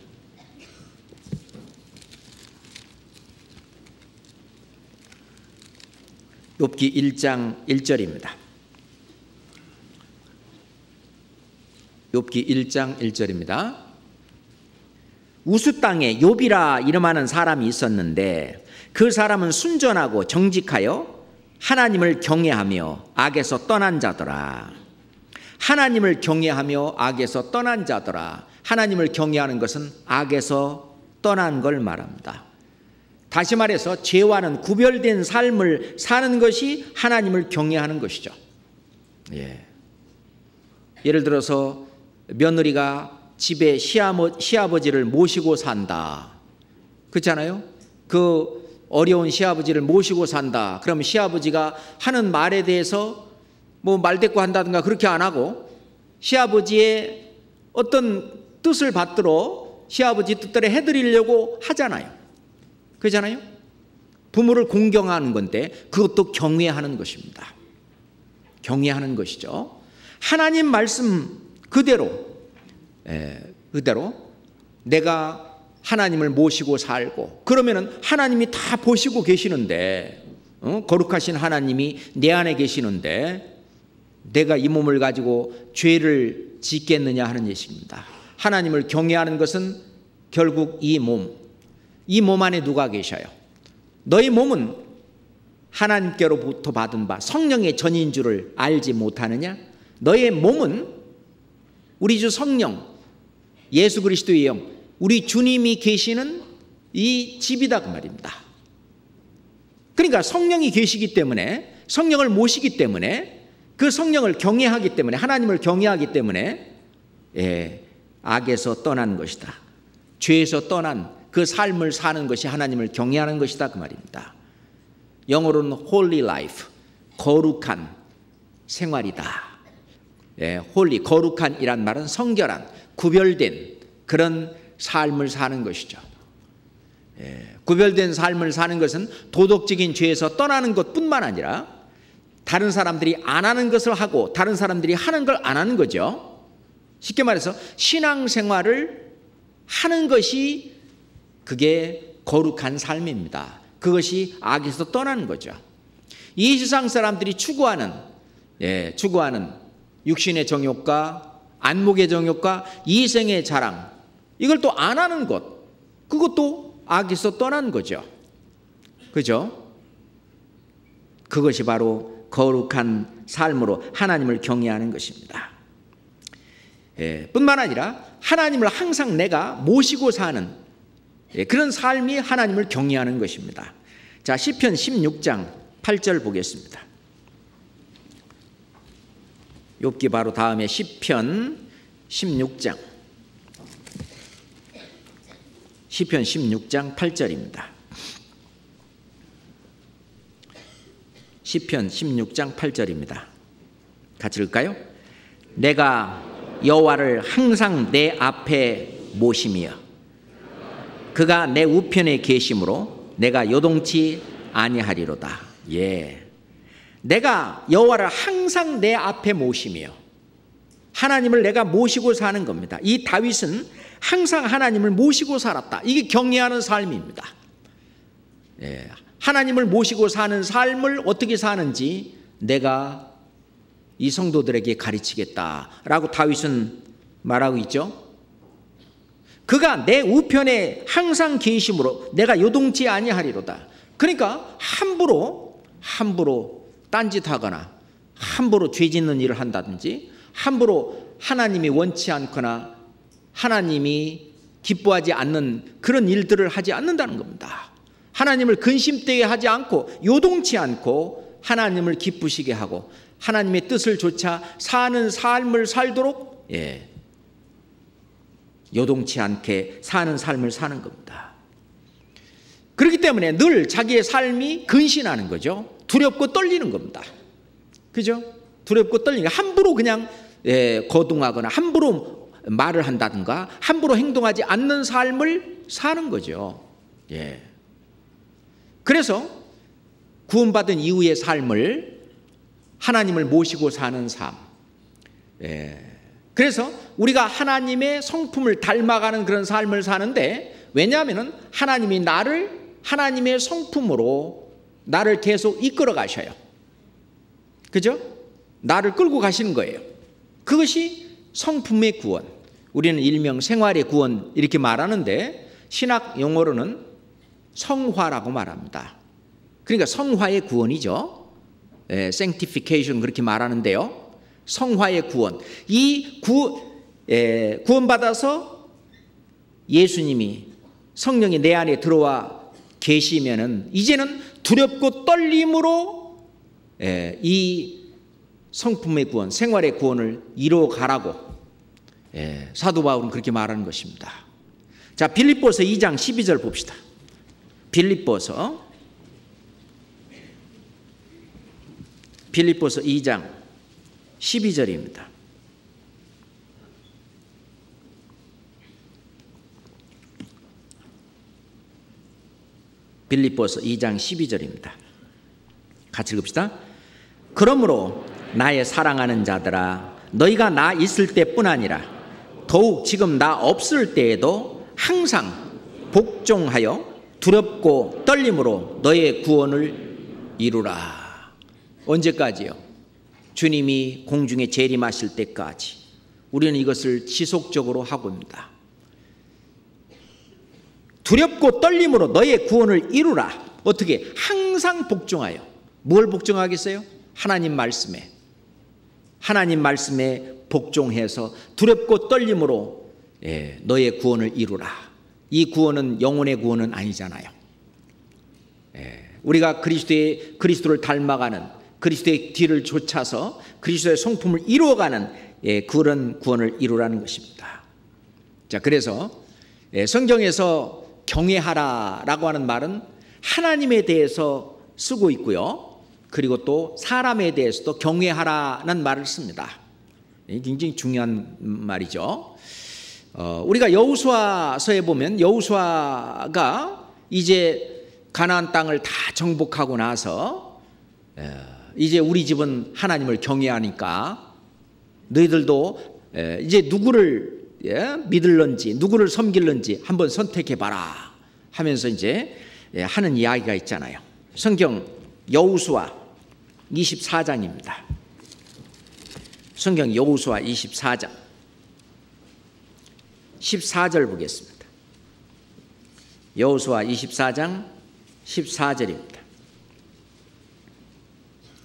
1장 1절입니다. 욥기 1장 1절입니다. 우스 땅에 욥이라 이름하는 사람이 있었는데 그 사람은 순전하고 정직하여 하나님을 경외하며 악에서 떠난 자더라. 하나님을 경외하며 악에서 떠난 자더라. 하나님을 경외하는 것은 악에서 떠난 걸 말합니다. 다시 말해서 죄와는 구별된 삶을 사는 것이 하나님을 경외하는 것이죠. 예를 들어서 며느리가 집에 시아버지를 모시고 산다, 그렇잖아요. 그 어려운 시아버지를 모시고 산다. 그러면 시아버지가 하는 말에 대해서 뭐 말대꾸 한다든가 그렇게 안 하고 시아버지의 어떤 뜻을 받들어 시아버지 뜻대로 해드리려고 하잖아요. 그렇잖아요. 부모를 공경하는 건데 그것도 경외하는 것입니다. 경외하는 것이죠. 하나님 말씀 그대로 내가 하나님을 모시고 살고, 그러면은 하나님이 다 보시고 계시는데, 거룩하신 하나님이 내 안에 계시는데 내가 이 몸을 가지고 죄를 짓겠느냐 하는 얘기입니다. 하나님을 경외하는 것은 결국 이 몸 안에 누가 계셔요? 너희 몸은 하나님께로부터 받은 바 성령의 전인 줄을 알지 못하느냐? 너의 몸은 우리 주 성령 예수 그리스도의 영, 우리 주님이 계시는 이 집이다 그 말입니다. 그러니까 성령이 계시기 때문에, 성령을 모시기 때문에, 그 성령을 경외하기 때문에, 하나님을 경외하기 때문에 악에서 떠난 것이다. 죄에서 떠난 그 삶을 사는 것이 하나님을 경외하는 것이다 그 말입니다. 영어로는 holy life, 거룩한 생활이다. holy, 거룩한 이란 말은 성결한, 구별된 그런 삶을 사는 것이죠. 구별된 삶을 사는 것은 도덕적인 죄에서 떠나는 것뿐만 아니라 다른 사람들이 안 하는 것을 하고 다른 사람들이 하는 걸 안 하는 거죠. 쉽게 말해서 신앙생활을 하는 것이, 그게 거룩한 삶입니다. 그것이 악에서 떠나는 거죠. 이 세상 사람들이 추구하는 육신의 정욕과 안목의 정욕과 이생의 자랑, 이걸 또 안 하는 것, 그것도 악에서 떠난 거죠. 그죠? 그것이 바로 거룩한 삶으로 하나님을 경외하는 것입니다. 뿐만 아니라 하나님을 항상 내가 모시고 사는 그런 삶이 하나님을 경외하는 것입니다. 자, 시편 16장 8절 보겠습니다. 욥기 바로 다음에 시편 16장 8절입니다. 시편 16장 8절입니다. 같이 읽을까요? 내가 여호와를 항상 내 앞에 모심이여 그가 내 우편에 계심으로 내가 요동치 아니하리로다. 예, 내가 여호와를 항상 내 앞에 모심이여, 하나님을 내가 모시고 사는 겁니다. 이 다윗은 항상 하나님을 모시고 살았다. 이게 경외하는 삶입니다. 예, 하나님을 모시고 사는 삶을 어떻게 사는지 내가 이 성도들에게 가르치겠다라고 다윗은 말하고 있죠. 그가 내 우편에 항상 계심으로 내가 요동치 아니하리로다. 그러니까 함부로 딴짓하거나 함부로 죄 짓는 일을 한다든지 함부로 하나님이 원치 않거나 하나님이 기뻐하지 않는 그런 일들을 하지 않는다는 겁니다. 하나님을 근심되게 하지 않고 요동치 않고 하나님을 기쁘시게 하고 하나님의 뜻을 좇아 사는 삶을 살도록 요동치 않게 사는 삶을 사는 겁니다. 그렇기 때문에 늘 자기의 삶이 근신하는 거죠. 두렵고 떨리는 겁니다. 그죠? 두렵고 떨리는 거. 함부로 그냥 거둥하거나 함부로 말을 한다든가 함부로 행동하지 않는 삶을 사는 거죠. 예. 그래서 구원받은 이후의 삶을 하나님을 모시고 사는 삶. 그래서 우리가 하나님의 성품을 닮아가는 그런 삶을 사는데, 왜냐하면 하나님이 나를 하나님의 성품으로 나를 계속 이끌어 가셔요. 그죠? 나를 끌고 가시는 거예요. 그것이 성품의 구원. 우리는 일명 생활의 구원 이렇게 말하는데 신학 용어로는 성화라고 말합니다. 그러니까 성화의 구원이죠. sanctification 그렇게 말하는데요. 성화의 구원. 이 구원받아서 예수님이 성령이 내 안에 들어와 계시면은 이제는 두렵고 떨림으로 이 성품의 구원, 생활의 구원을 이루어 가라고 사도 바울은 그렇게 말하는 것입니다. 자, 빌립보서 2장 12절 봅시다. 빌립보서 2장 12절입니다. 빌립보서 2장 12절입니다. 같이 읽읍시다. 그러므로 나의 사랑하는 자들아, 너희가 나 있을 때뿐 아니라 더욱 지금 나 없을 때에도 항상 복종하여 두렵고 떨림으로 너의 구원을 이루라. 언제까지요? 주님이 공중에 재림하실 때까지 우리는 이것을 지속적으로 하고 있습니다. 두렵고 떨림으로 너의 구원을 이루라. 어떻게? 항상 복종하여. 뭘 복종하겠어요? 하나님 말씀에. 하나님 말씀에 복종해서 두렵고 떨림으로 너의 구원을 이루라. 이 구원은 영혼의 구원은 아니잖아요. 우리가 그리스도를 닮아가는, 그리스도의 뒤를 쫓아서 그리스도의 성품을 이루어가는 그런 구원을 이루라는 것입니다. 자, 그래서 성경에서 경외하라라고 하는 말은 하나님에 대해서 쓰고 있고요. 그리고 또 사람에 대해서도 경외하라는 말을 씁니다. 굉장히 중요한 말이죠. 우리가 여호수아서에 보면 여호수아가 이제 가나안 땅을 다 정복하고 나서 이제 우리 집은 하나님을 경외하니까 너희들도 이제 누구를 믿을런지 누구를 섬길런지 한번 선택해봐라 하면서 이제 하는 이야기가 있잖아요. 성경 여호수아 24장입니다. 성경 여호수아 24장 14절 보겠습니다. 여호수아 24장 14절입니다.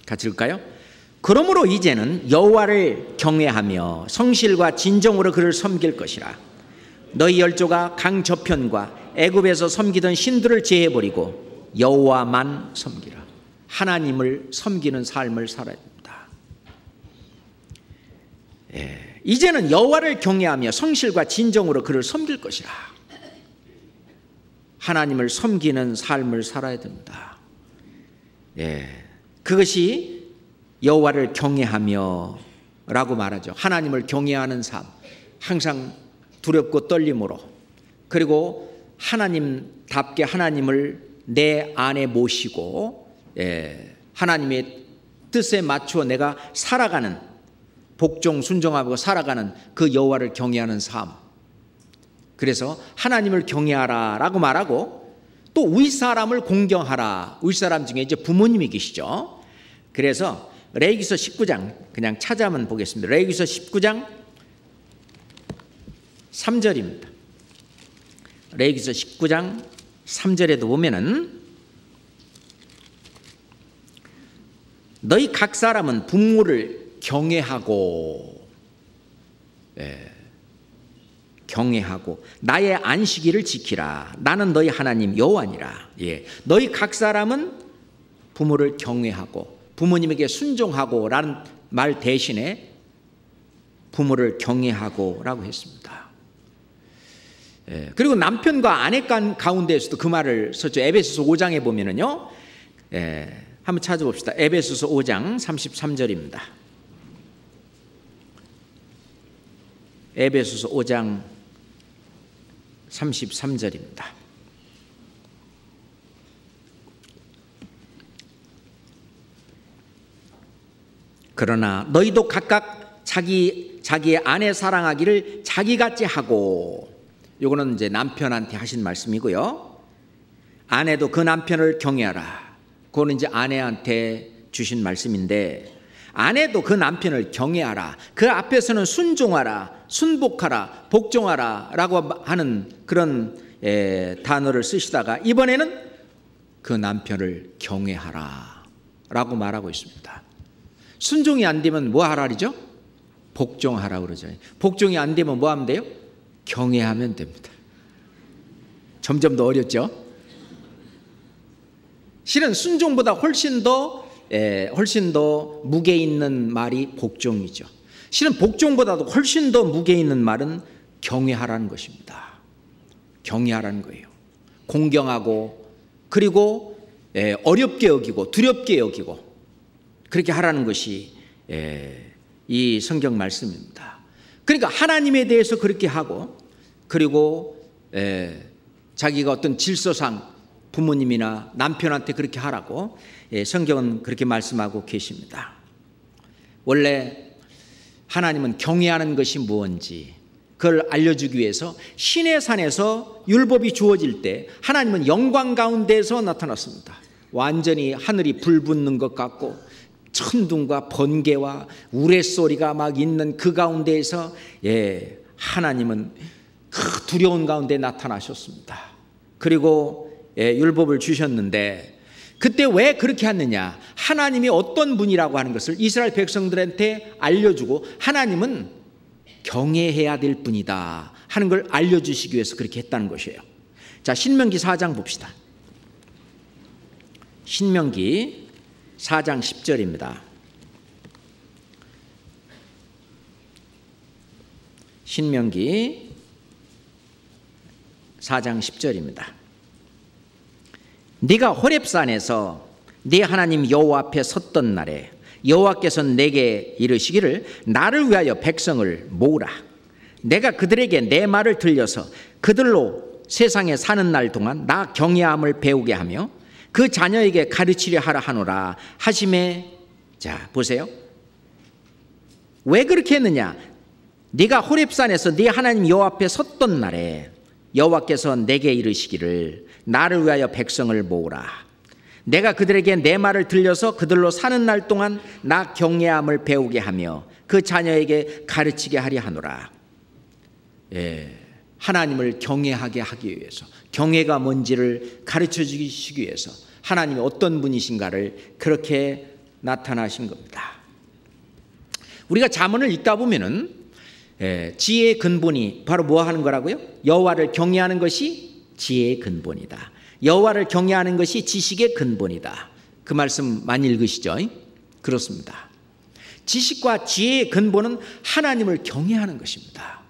같이 읽을까요? 그러므로 이제는 여호와를 경외하며 성실과 진정으로 그를 섬길 것이라. 너희 열조가 강 저편과 애굽에서 섬기던 신들을 제해버리고 여호와만 섬기라. 하나님을 섬기는 삶을 살아야 됩니다. 이제는 여호와를 경외하며 성실과 진정으로 그를 섬길 것이라. 하나님을 섬기는 삶을 살아야 됩니다. 그것이 여호와를 경외하며 라고 말하죠. 하나님을 경외하는 삶, 항상 두렵고 떨림으로, 그리고 하나님답게 하나님을 내 안에 모시고 하나님의 뜻에 맞추어 내가 살아가는, 복종 순종하고 살아가는 그 여호와를 경외하는 삶. 그래서 하나님을 경외하라 라고 말하고, 또 윗사람을 공경하라. 윗사람 중에 이제 부모님이 계시죠. 그래서 레위기서 19장 그냥 찾아만 보겠습니다. 레위기서 19장 3절입니다. 레위기서 19장 3절에도 보면은 너희 각 사람은 부모를 경외하고, 경외하고 나의 안식일을 지키라. 나는 너희 하나님 여호와니라. 너희 각 사람은 부모를 경외하고 부모님에게 순종하고 라는 말 대신에 부모를 경외하고 라고 했습니다. 그리고 남편과 아내 가운데에서도 그 말을 썼죠. 에베소서 5장에 보면은요, 한번 찾아봅시다. 에베소서 5장 33절입니다. 에베소서 5장 33절입니다. 그러나 너희도 각각 자기의 아내 사랑하기를 자기같이 하고, 요거는 이제 남편한테 하신 말씀이고요. 아내도 그 남편을 경외하라. 그거는 이제 아내한테 주신 말씀인데, 아내도 그 남편을 경외하라. 그 앞에서는 순종하라, 순복하라, 복종하라 라고 하는 그런 단어를 쓰시다가 이번에는 그 남편을 경외하라 라고 말하고 있습니다. 순종이 안 되면 뭐 하라 그러죠? 복종하라 그러죠. 복종이 안 되면 뭐 하면 돼요? 경외하면 됩니다. 점점 더 어렵죠? 실은 순종보다 훨씬 더 무게 있는 말이 복종이죠. 실은 복종보다도 훨씬 더 무게 있는 말은 경외하라는 것입니다. 경외하라는 거예요. 공경하고, 그리고 어렵게 여기고 두렵게 여기고 그렇게 하라는 것이 이 성경 말씀입니다. 그러니까 하나님에 대해서 그렇게 하고, 그리고 자기가 어떤 질서상 부모님이나 남편한테 그렇게 하라고 성경은 그렇게 말씀하고 계십니다. 원래 하나님은 경외하는 것이 무엇인지 그걸 알려주기 위해서 신의 산에서 율법이 주어질 때 하나님은 영광 가운데서 나타났습니다. 완전히 하늘이 불붙는 것 같고 천둥과 번개와 우레소리가 막 있는 그 가운데에서 하나님은 그 두려운 가운데 나타나셨습니다. 그리고 율법을 주셨는데, 그때 왜 그렇게 했느냐? 하나님이 어떤 분이라고 하는 것을 이스라엘 백성들한테 알려주고 하나님은 경외해야 될 분이다 하는 걸 알려주시기 위해서 그렇게 했다는 것이에요. 자, 신명기 4장 봅시다. 신명기 4장 10절입니다. 신명기 4장 10절입니다. 네가 호렙산에서 네 하나님 여호와 앞에 섰던 날에 여호와께서 내게 이르시기를 나를 위하여 백성을 모으라. 내가 그들에게 내 말을 들려서 그들로 세상에 사는 날 동안 나 경외함을 배우게 하며 그 자녀에게 가르치려 하라 하노라 하심에, 자 보세요. 왜 그렇게 했느냐? 네가 호렙산에서 네 하나님 여호와 앞에 섰던 날에 여호와께서 내게 이르시기를 나를 위하여 백성을 모으라. 내가 그들에게 내 말을 들려서 그들로 사는 날 동안 나 경외함을 배우게 하며 그 자녀에게 가르치게 하려 하노라. 하나님을 경외하게 하기 위해서, 경외가 뭔지를 가르쳐 주시기 위해서 하나님이 어떤 분이신가를 그렇게 나타나신 겁니다. 우리가 잠언을 읽다 보면은 지혜의 근본이 바로 뭐 하는 거라고요? 여호와를 경외하는 것이 지혜의 근본이다. 여호와를 경외하는 것이 지식의 근본이다. 그 말씀 많이 읽으시죠? 그렇습니다. 지식과 지혜의 근본은 하나님을 경외하는 것입니다.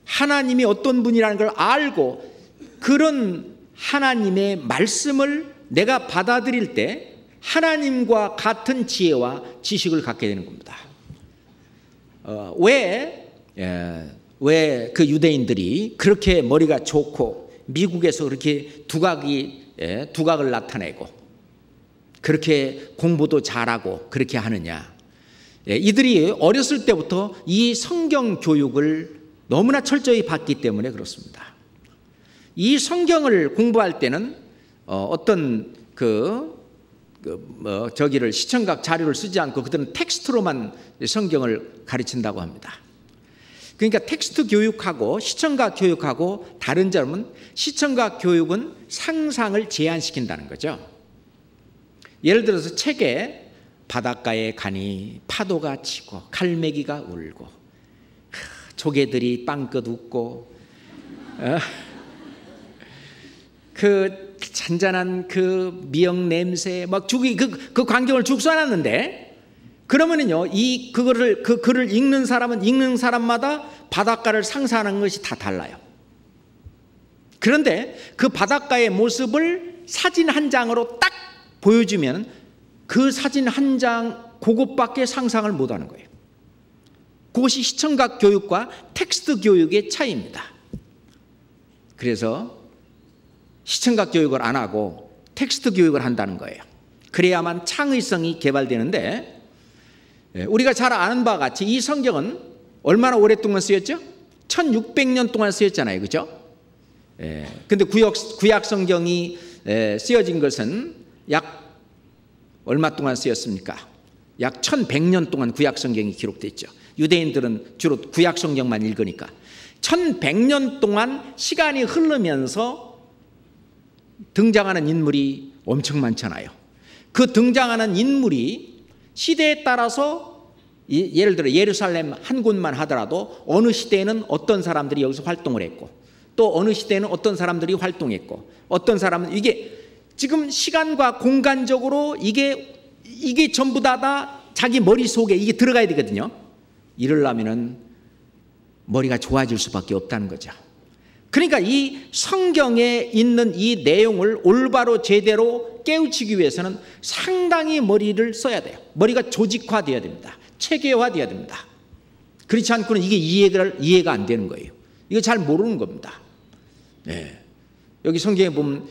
하나님이 어떤 분이라는 걸 알고 그런 하나님의 말씀을 내가 받아들일 때 하나님과 같은 지혜와 지식을 갖게 되는 겁니다. 왜 그 유대인들이 그렇게 머리가 좋고 미국에서 그렇게 두각을 나타내고 그렇게 공부도 잘하고 그렇게 하느냐? 이들이 어렸을 때부터 이 성경 교육을 너무나 철저히 받기 때문에 그렇습니다. 이 성경을 공부할 때는 어떤 시청각 자료를 쓰지 않고 그들은 텍스트로만 성경을 가르친다고 합니다. 그러니까 텍스트 교육하고 시청각 교육하고 다른 점은 시청각 교육은 상상을 제한시킨다는 거죠. 예를 들어서 책에 바닷가에 가니 파도가 치고 갈매기가 울고 조개들이 빵긋 웃고 그 잔잔한 그 미역 냄새 막 그 광경을 쭉 써놨는데 그러면은요 그 글을 읽는 사람마다 바닷가를 상상하는 것이 다 달라요. 그런데 그 바닷가의 모습을 사진 한 장으로 딱 보여주면 그 사진 한 장 그것밖에 상상을 못하는 거예요. 그것이 시청각 교육과 텍스트 교육의 차이입니다. 그래서 시청각 교육을 안 하고 텍스트 교육을 한다는 거예요. 그래야만 창의성이 개발되는데 우리가 잘 아는 바와 같이 이 성경은 얼마나 오랫동안 쓰였죠? 1600년 동안 쓰였잖아요. 그죠? 근데 구약 성경이 쓰여진 것은 약 얼마 동안 쓰였습니까? 약 1100년 동안 구약 성경이 기록됐죠. 유대인들은 주로 구약 성경만 읽으니까 1100년 동안 시간이 흐르면서 등장하는 인물이 엄청 많잖아요. 그 등장하는 인물이 시대에 따라서 예를 들어 예루살렘 한 곳만 하더라도 어느 시대에는 어떤 사람들이 여기서 활동을 했고 또 어느 시대에는 어떤 사람들이 활동했고 어떤 사람은 이게 지금 시간과 공간적으로 이게 전부 다 자기 머릿속에 이게 들어가야 되거든요. 이러려면은 머리가 좋아질 수밖에 없다는 거죠. 그러니까 이 성경에 있는 이 내용을 올바로 제대로 깨우치기 위해서는 상당히 머리를 써야 돼요. 머리가 조직화되어야 됩니다. 체계화되어야 됩니다. 그렇지 않고는 이게 이해가 안 되는 거예요. 이거 잘 모르는 겁니다. 여기 성경에 보면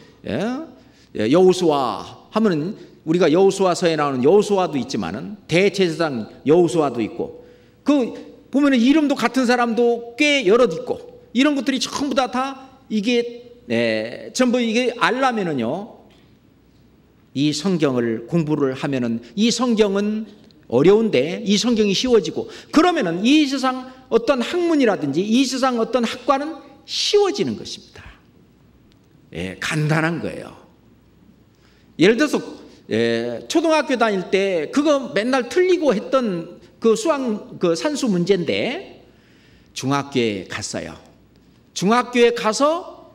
여호수아 하면은 우리가 여호수아서에 나오는 여호수아도 있지만은 대제사장 여호수아도 있고 그 보면은 이름도 같은 사람도 꽤 여럿 있고 이런 것들이 전부 다 이게 전부 이게 알려면은요 이 성경을 공부를 하면은 이 성경은 어려운데 이 성경이 쉬워지고 그러면은 이 세상 어떤 학문이라든지 이 세상 어떤 학과는 쉬워지는 것입니다. 간단한 거예요. 예를 들어서 초등학교 다닐 때 그거 맨날 틀리고 했던 그 수학 그 산수 문제인데 중학교에 갔어요. 중학교에 가서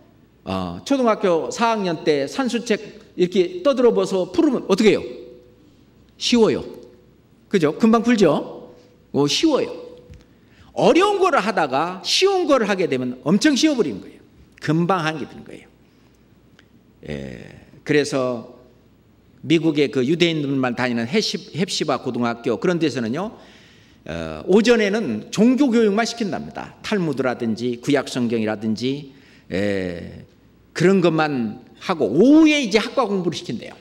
초등학교 4학년 때 산수책 이렇게 떠들어봐서 풀으면 어떻게 해요? 쉬워요. 그죠? 금방 풀죠? 쉬워요. 어려운 거를 하다가 쉬운 거를 하게 되면 엄청 쉬워버리는 거예요. 금방 하게 되는 거예요. 그래서 미국의 그 유대인들만 다니는 헵시바 고등학교 그런 데서는요 오전에는 종교 교육만 시킨답니다. 탈무드라든지 구약 성경이라든지 그런 것만 하고 오후에 이제 학과 공부를 시킨대요.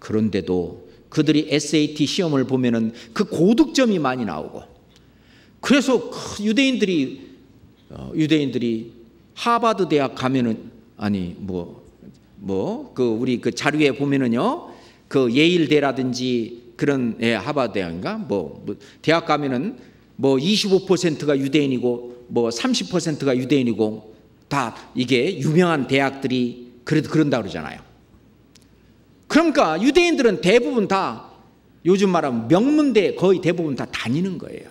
그런데도 그들이 SAT 시험을 보면은 그 고득점이 많이 나오고 그래서 유대인들이 하버드 대학 가면은 아니 그 우리 그 자료에 보면은요 그 예일대라든지 그런 하버드 대학인가 대학 가면은 25%가 유대인이고 30%가 유대인이고 다 이게 유명한 대학들이 그래도 그런다 그러잖아요. 그러니까 유대인들은 대부분 다 요즘 말하면 명문대 거의 대부분 다 다니는 거예요.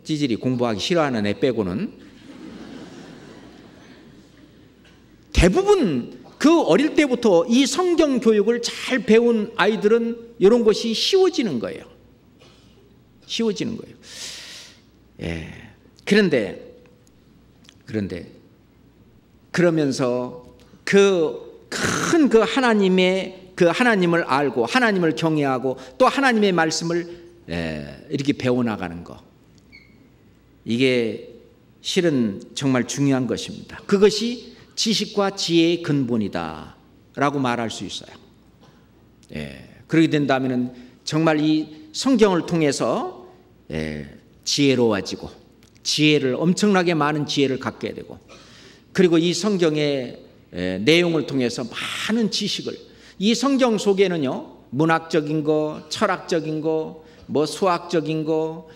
찌질이 공부하기 싫어하는 애 빼고는 대부분 그 어릴 때부터 이 성경 교육을 잘 배운 아이들은 이런 것이 쉬워지는 거예요. 쉬워지는 거예요. 그런데 그러면서 그 큰 그 하나님의 그 하나님을 알고 하나님을 경외하고 또 하나님의 말씀을 이렇게 배워나가는 거, 이게 실은 정말 중요한 것입니다. 그것이 지식과 지혜의 근본이다 라고 말할 수 있어요. 그렇게 된다면 정말 이 성경을 통해서 지혜로워지고 지혜를 엄청나게 많은 지혜를 갖게 되고, 그리고 이 성경의 내용을 통해서 많은 지식을, 이 성경 속에는요 문학적인 거, 철학적인 거, 뭐 수학적인 거,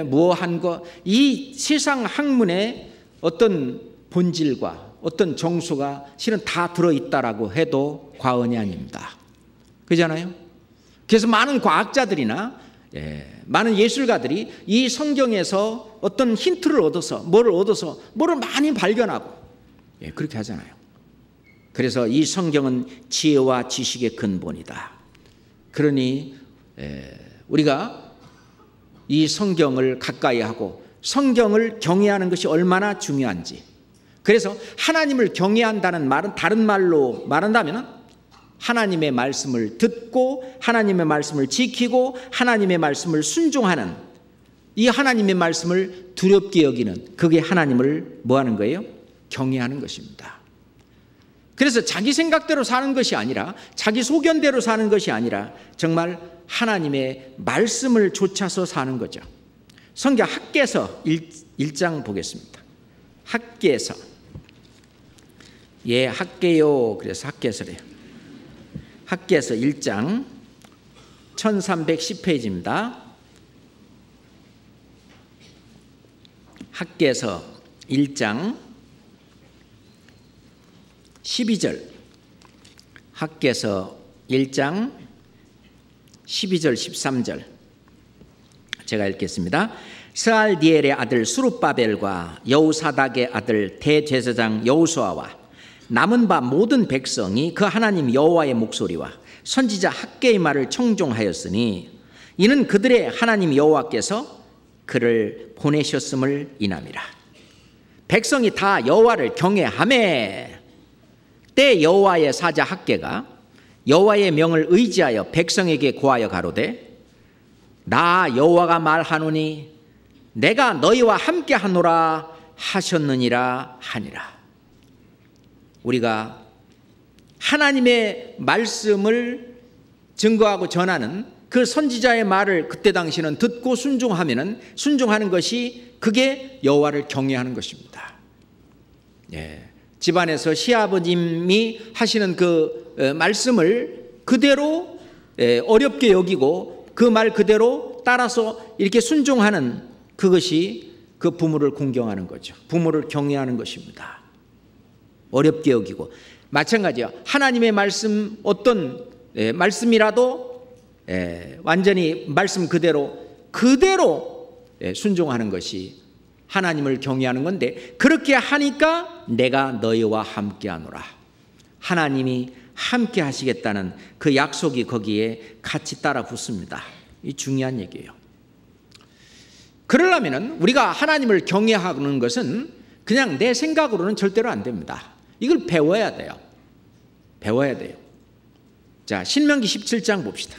무어한 거, 이 세상 학문의 어떤 본질과 어떤 정수가 실은 다 들어있다라고 해도 과언이 아닙니다. 그렇잖아요? 그래서 많은 과학자들이나 많은 예술가들이 이 성경에서 어떤 힌트를 얻어서 뭐를 많이 발견하고 그렇게 하잖아요. 그래서 이 성경은 지혜와 지식의 근본이다. 그러니 우리가 이 성경을 가까이 하고 성경을 경외하는 것이 얼마나 중요한지, 그래서 하나님을 경외한다는 말은 다른 말로 말한다면 하나님의 말씀을 듣고 하나님의 말씀을 지키고 하나님의 말씀을 순종하는, 이 하나님의 말씀을 두렵게 여기는, 그게 하나님을 뭐 하는 거예요? 경외하는 것입니다. 그래서 자기 생각대로 사는 것이 아니라, 자기 소견대로 사는 것이 아니라 정말 하나님의 말씀을 좇아서 사는 거죠. 성경 학개서 1장 보겠습니다. 학개서, 학개요, 그래서 학개서래요. 학개서 1장 1310페이지입니다. 학개서 1장 12절, 학개서 1장 12절 13절 제가 읽겠습니다. 스알디엘의 아들 수룹바벨과 여우사닥의 아들 대제사장 여호수아와 남은 바 모든 백성이 그 하나님 여호와의 목소리와 선지자 학개의 말을 청종하였으니 이는 그들의 하나님 여호와께서 그를 보내셨음을 인함이라. 백성이 다 여호와를 경외하매 때 여호와의 사자 학개가 여호와의 명을 의지하여 백성에게 고하여 가로되 나 여호와가 말하노니 내가 너희와 함께 하노라 하셨느니라 하니라. 우리가 하나님의 말씀을 증거하고 전하는 그 선지자의 말을 그때 당시는 듣고 순종하는 것이 그게 여호와를 경외하는 것입니다. 집안에서 시아버님이 하시는 그 말씀을 그대로 어렵게 여기고 그 말 그대로 따라서 이렇게 순종하는, 그것이 그 부모를 공경하는 거죠. 부모를 경외하는 것입니다. 어렵게 여기고, 마찬가지요. 하나님의 말씀, 어떤 말씀이라도 완전히 말씀 그대로 순종하는 것이 하나님을 경외하는 건데, 그렇게 하니까 내가 너희와 함께하노라. 하나님이 함께 하시겠다는 그 약속이 거기에 같이 따라 붙습니다. 이 중요한 얘기예요. 그러려면 우리가 하나님을 경외하는 것은 그냥 내 생각으로는 절대로 안 됩니다. 이걸 배워야 돼요. 자, 신명기 17장 봅시다.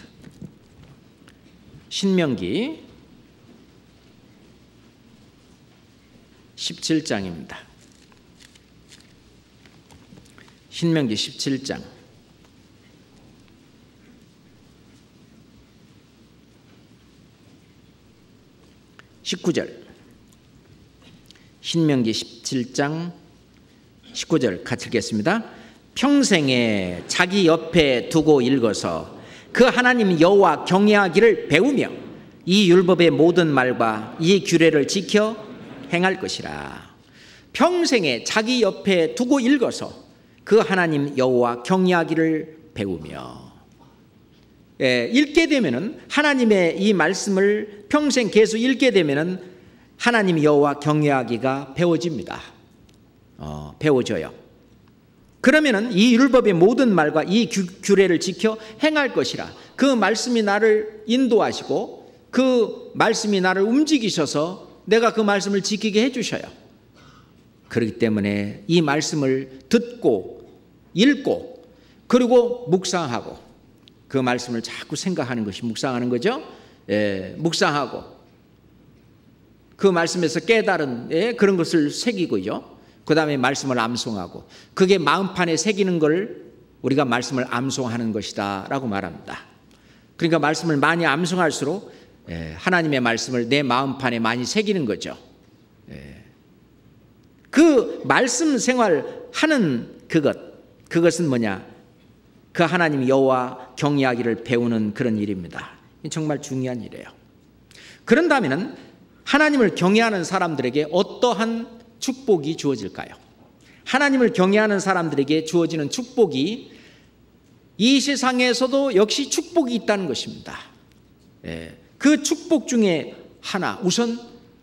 신명기 17장입니다. 신명기 17장 19절, 신명기 17장 19절 같이 읽겠습니다. 평생에 자기 옆에 두고 읽어서 그 하나님 여호와 경외하기를 배우며 이 율법의 모든 말과 이 규례를 지켜 행할 것이라. 평생에 자기 옆에 두고 읽어서 그 하나님 여호와 경외하기를 배우며, 읽게 되면은 하나님의 이 말씀을 평생 계속 읽게 되면은 하나님 여호와 경외하기가 배워집니다. 배워져요. 그러면은 이 율법의 모든 말과 이 규례를 지켜 행할 것이라. 그 말씀이 나를 인도하시고 그 말씀이 나를 움직이셔서 내가 그 말씀을 지키게 해주셔요. 그렇기 때문에 이 말씀을 듣고 읽고 그리고 묵상하고 그 말씀을 자꾸 생각하는 것이 묵상하는 거죠. 묵상하고 그 말씀에서 깨달은 그런 것을 새기고요. 그 다음에 말씀을 암송하고 그게 마음판에 새기는 걸 우리가 말씀을 암송하는 것이다 라고 말합니다. 그러니까 말씀을 많이 암송할수록 하나님의 말씀을 내 마음판에 많이 새기는 거죠. 그 말씀 생활하는 그것은 뭐냐? 그 하나님 여호와 경외하기를 배우는 그런 일입니다. 정말 중요한 일이에요. 그런다면 하나님을 경외하는 사람들에게 어떠한 축복이 주어질까요? 하나님을 경외하는 사람들에게 주어지는 축복이 이 세상에서도 역시 축복이 있다는 것입니다. 그 축복 중에 하나, 우선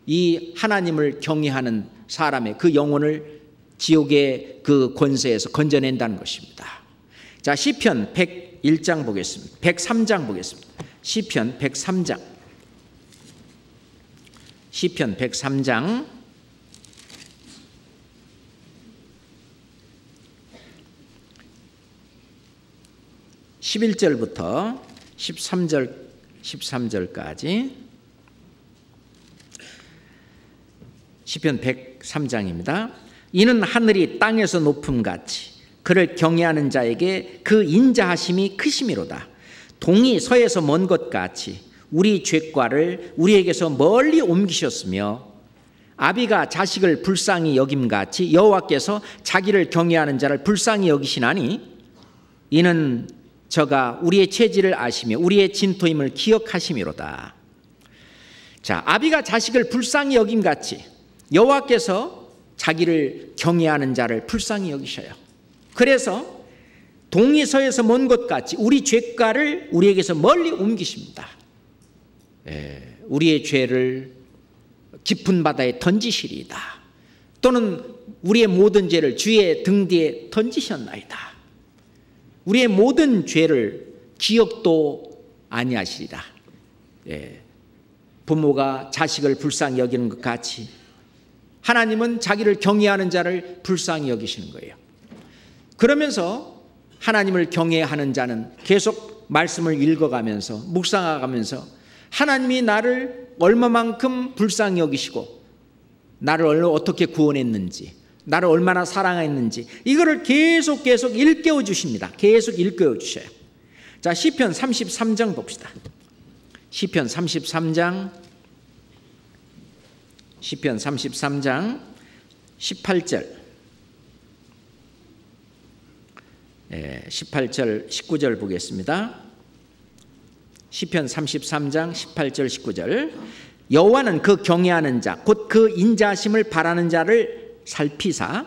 이 하나님을 경외하는 사람의 그 영혼을 지옥의 그 권세에서 건져낸다는 것입니다. 자, 시편 101장 보겠습니다. 103장 보겠습니다. 시편 103장. 시편 103장 11절부터 13절까지 시편 103장입니다. 이는 하늘이 땅에서 높음같이 그를 경외하는 자에게 그 인자하심이 크심이로다. 동이 서에서 먼 것 같이 우리 죄과를 우리에게서 멀리 옮기셨으며 아비가 자식을 불쌍히 여김같이 여호와께서 자기를 경외하는 자를 불쌍히 여기시나니 이는 저가 우리의 체질을 아시며 우리의 진토임을 기억하심이로다. 자, 아비가 자식을 불쌍히 여김같이 여호와께서 자기를 경외하는 자를 불쌍히 여기셔요. 그래서 동이 서에서 먼 것 같이 우리 죄가를 우리에게서 멀리 옮기십니다. 우리의 죄를 깊은 바다에 던지시리이다. 또는 우리의 모든 죄를 주의 등 뒤에 던지셨나이다. 우리의 모든 죄를 기억도 아니하시리라. 부모가 자식을 불쌍히 여기는 것 같이 하나님은 자기를 경외하는 자를 불쌍히 여기시는 거예요. 그러면서 하나님을 경외하는 자는 계속 말씀을 읽어가면서 묵상하면서 하나님이 나를 얼마만큼 불쌍히 여기시고 나를 어떻게 구원했는지 나를 얼마나 사랑했는지 이거를 계속 일깨워 주십니다. 계속 일깨워 주셔요. 자, 시편 33장 봅시다. 시편 33장 18절 18절 19절 보겠습니다. 시편 33장 18절 19절 여호와는 그 경외하는 자 곧 그 인자하심을 바라는 자를 살피사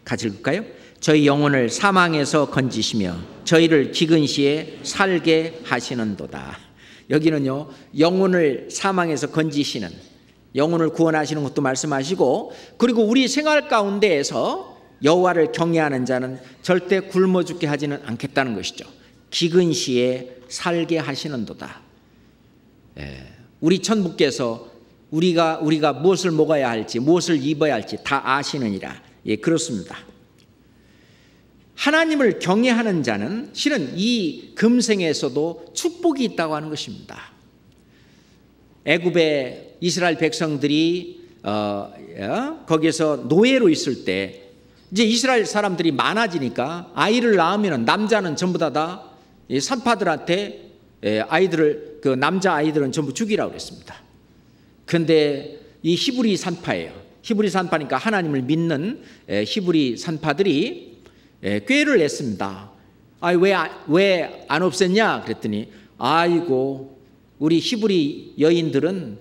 같이 읽을까요? 저희 영혼을 사망에서 건지시며 저희를 기근 시에 살게 하시는도다. 여기는요, 영혼을 사망에서 건지시는, 영혼을 구원하시는 것도 말씀하시고, 그리고 우리 생활 가운데에서 여호와를 경외하는 자는 절대 굶어 죽게 하지는 않겠다는 것이죠. 기근 시에 살게 하시는도다. 우리 천부께서 우리가 무엇을 먹어야 할지 무엇을 입어야 할지 다 아시느니라. 그렇습니다. 하나님을 경외하는 자는 실은 이 금생에서도 축복이 있다고 하는 것입니다. 애굽의 이스라엘 백성들이 거기에서 노예로 있을 때 이제 이스라엘 사람들이 많아지니까 아이를 낳으면 남자는 전부 다 산파들한테 아이들을 그 남자 아이들은 전부 죽이라고 그랬습니다. 그런데 이 히브리 산파예요. 히브리 산파니까 하나님을 믿는 히브리 산파들이 꾀를 냈습니다. 왜 안 없앴냐 그랬더니 아이고 우리 히브리 여인들은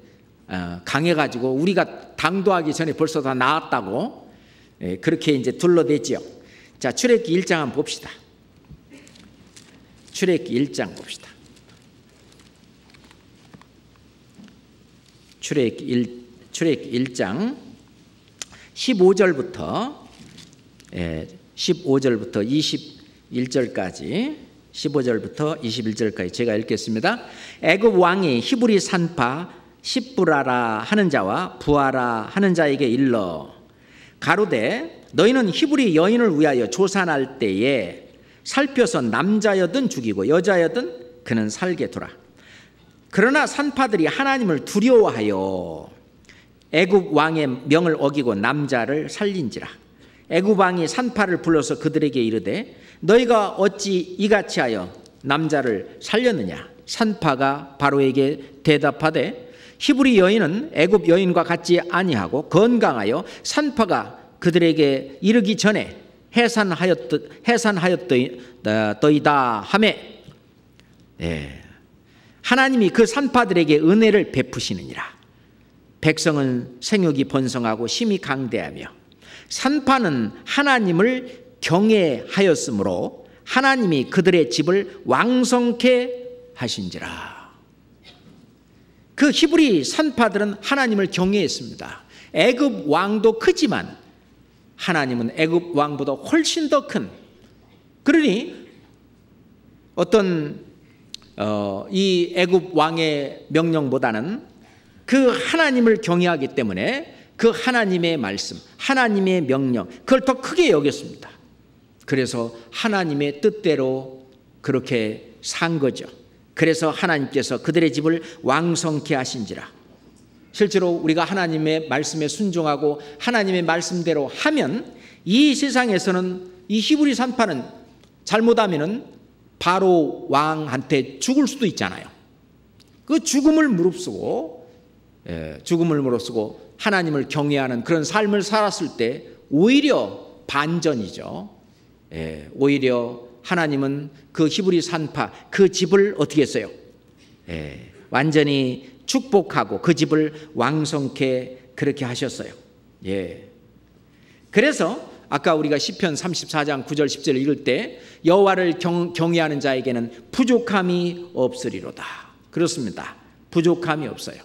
강해가지고 우리가 당도하기 전에 벌써 다 나았다고 그렇게 이제 둘러댔지요. 자, 출애굽기 1장 한번 봅시다. 출애굽기 1장 봅시다. 출애굽기 1장 15절부터 21절까지 15절부터 21절까지 제가 읽겠습니다. 애굽 왕이 히브리 산파 십부라라 하는 자와 부하라 하는 자에게 일러 가로되 너희는 히브리 여인을 위하여 조산할 때에 살펴서 남자여든 죽이고 여자여든 그는 살게 두라. 그러나 산파들이 하나님을 두려워하여 애굽 왕의 명을 어기고 남자를 살린지라. 애굽 왕이 산파를 불러서 그들에게 이르되 너희가 어찌 이같이 하여 남자를 살렸느냐. 산파가 바로에게 대답하되 히브리 여인은 애굽 여인과 같지 아니하고 건강하여 산파가 그들에게 이르기 전에 해산하였더이다 하매 하나님이 그 산파들에게 은혜를 베푸시느니라. 백성은 생육이 번성하고 심히 강대하며 산파는 하나님을 경외하였으므로 하나님이 그들의 집을 왕성케 하신지라. 그 히브리 산파들은 하나님을 경외했습니다. 애굽 왕도 크지만 하나님은 애굽 왕보다 훨씬 더 큰, 그러니 어떤 이 애굽 왕의 명령보다는 그 하나님을 경외하기 때문에 그 하나님의 말씀, 하나님의 명령, 그걸 더 크게 여겼습니다. 그래서 하나님의 뜻대로 그렇게 산 거죠. 그래서 하나님께서 그들의 집을 왕성케 하신지라. 실제로 우리가 하나님의 말씀에 순종하고 하나님의 말씀대로 하면 이 세상에서는 이 히브리 산파는 잘못하면은 바로 왕한테 죽을 수도 있잖아요. 그 죽음을 무릅쓰고 하나님을 경외하는 그런 삶을 살았을 때 오히려 반전이죠. 오히려 하나님은 그 히브리 산파 그 집을 어떻게 했어요? 완전히 축복하고 그 집을 왕성케 그렇게 하셨어요. 그래서 아까 우리가 시편 34장 9절 10절을 읽을 때 여호와를 경외하는 자에게는 부족함이 없으리로다. 그렇습니다. 부족함이 없어요.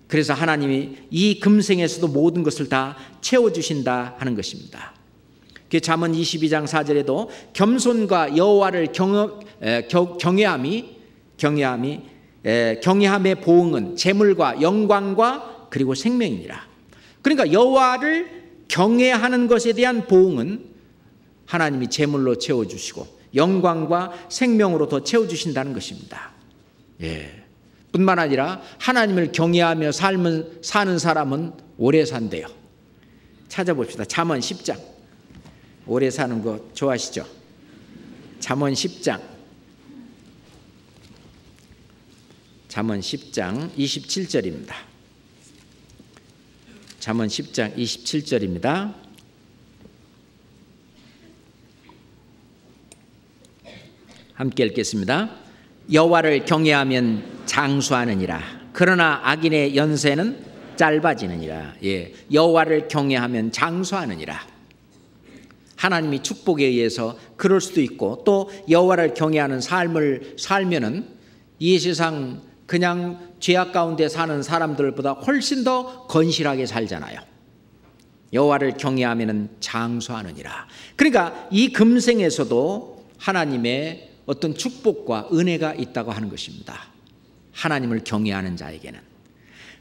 그래서 하나님이 이 금생에서도 모든 것을 다 채워주신다 하는 것입니다. 그 잠언 22장 4절에도 겸손과 여호와를 경외함의 보응은 재물과 영광과 그리고 생명이니라. 그러니까 여호와를 경외하는 것에 대한 보응은 하나님이 재물로 채워주시고 영광과 생명으로 더 채워주신다는 것입니다. 뿐만 아니라 하나님을 경외하며 사는 사람은 오래 산대요. 찾아봅시다. 잠언 10장. 오래 사는 거 좋아하시죠? 잠언 10장. 잠언 10장 27절입니다. 잠언 10장 27절입니다. 함께 읽겠습니다. 여호와를 경외하면 장수하느니라. 그러나 악인의 연세는 짧아지느니라. 여호와를 경외하면 장수하느니라. 하나님이 축복에 의해서 그럴 수도 있고 또 여호와를 경외하는 삶을 살면은 이 세상 그냥 죄악 가운데 사는 사람들보다 훨씬 더 건실하게 살잖아요. 여호와를 경외하면은 장수하느니라. 그러니까 이 금생에서도 하나님의 어떤 축복과 은혜가 있다고 하는 것입니다. 하나님을 경외하는 자에게는.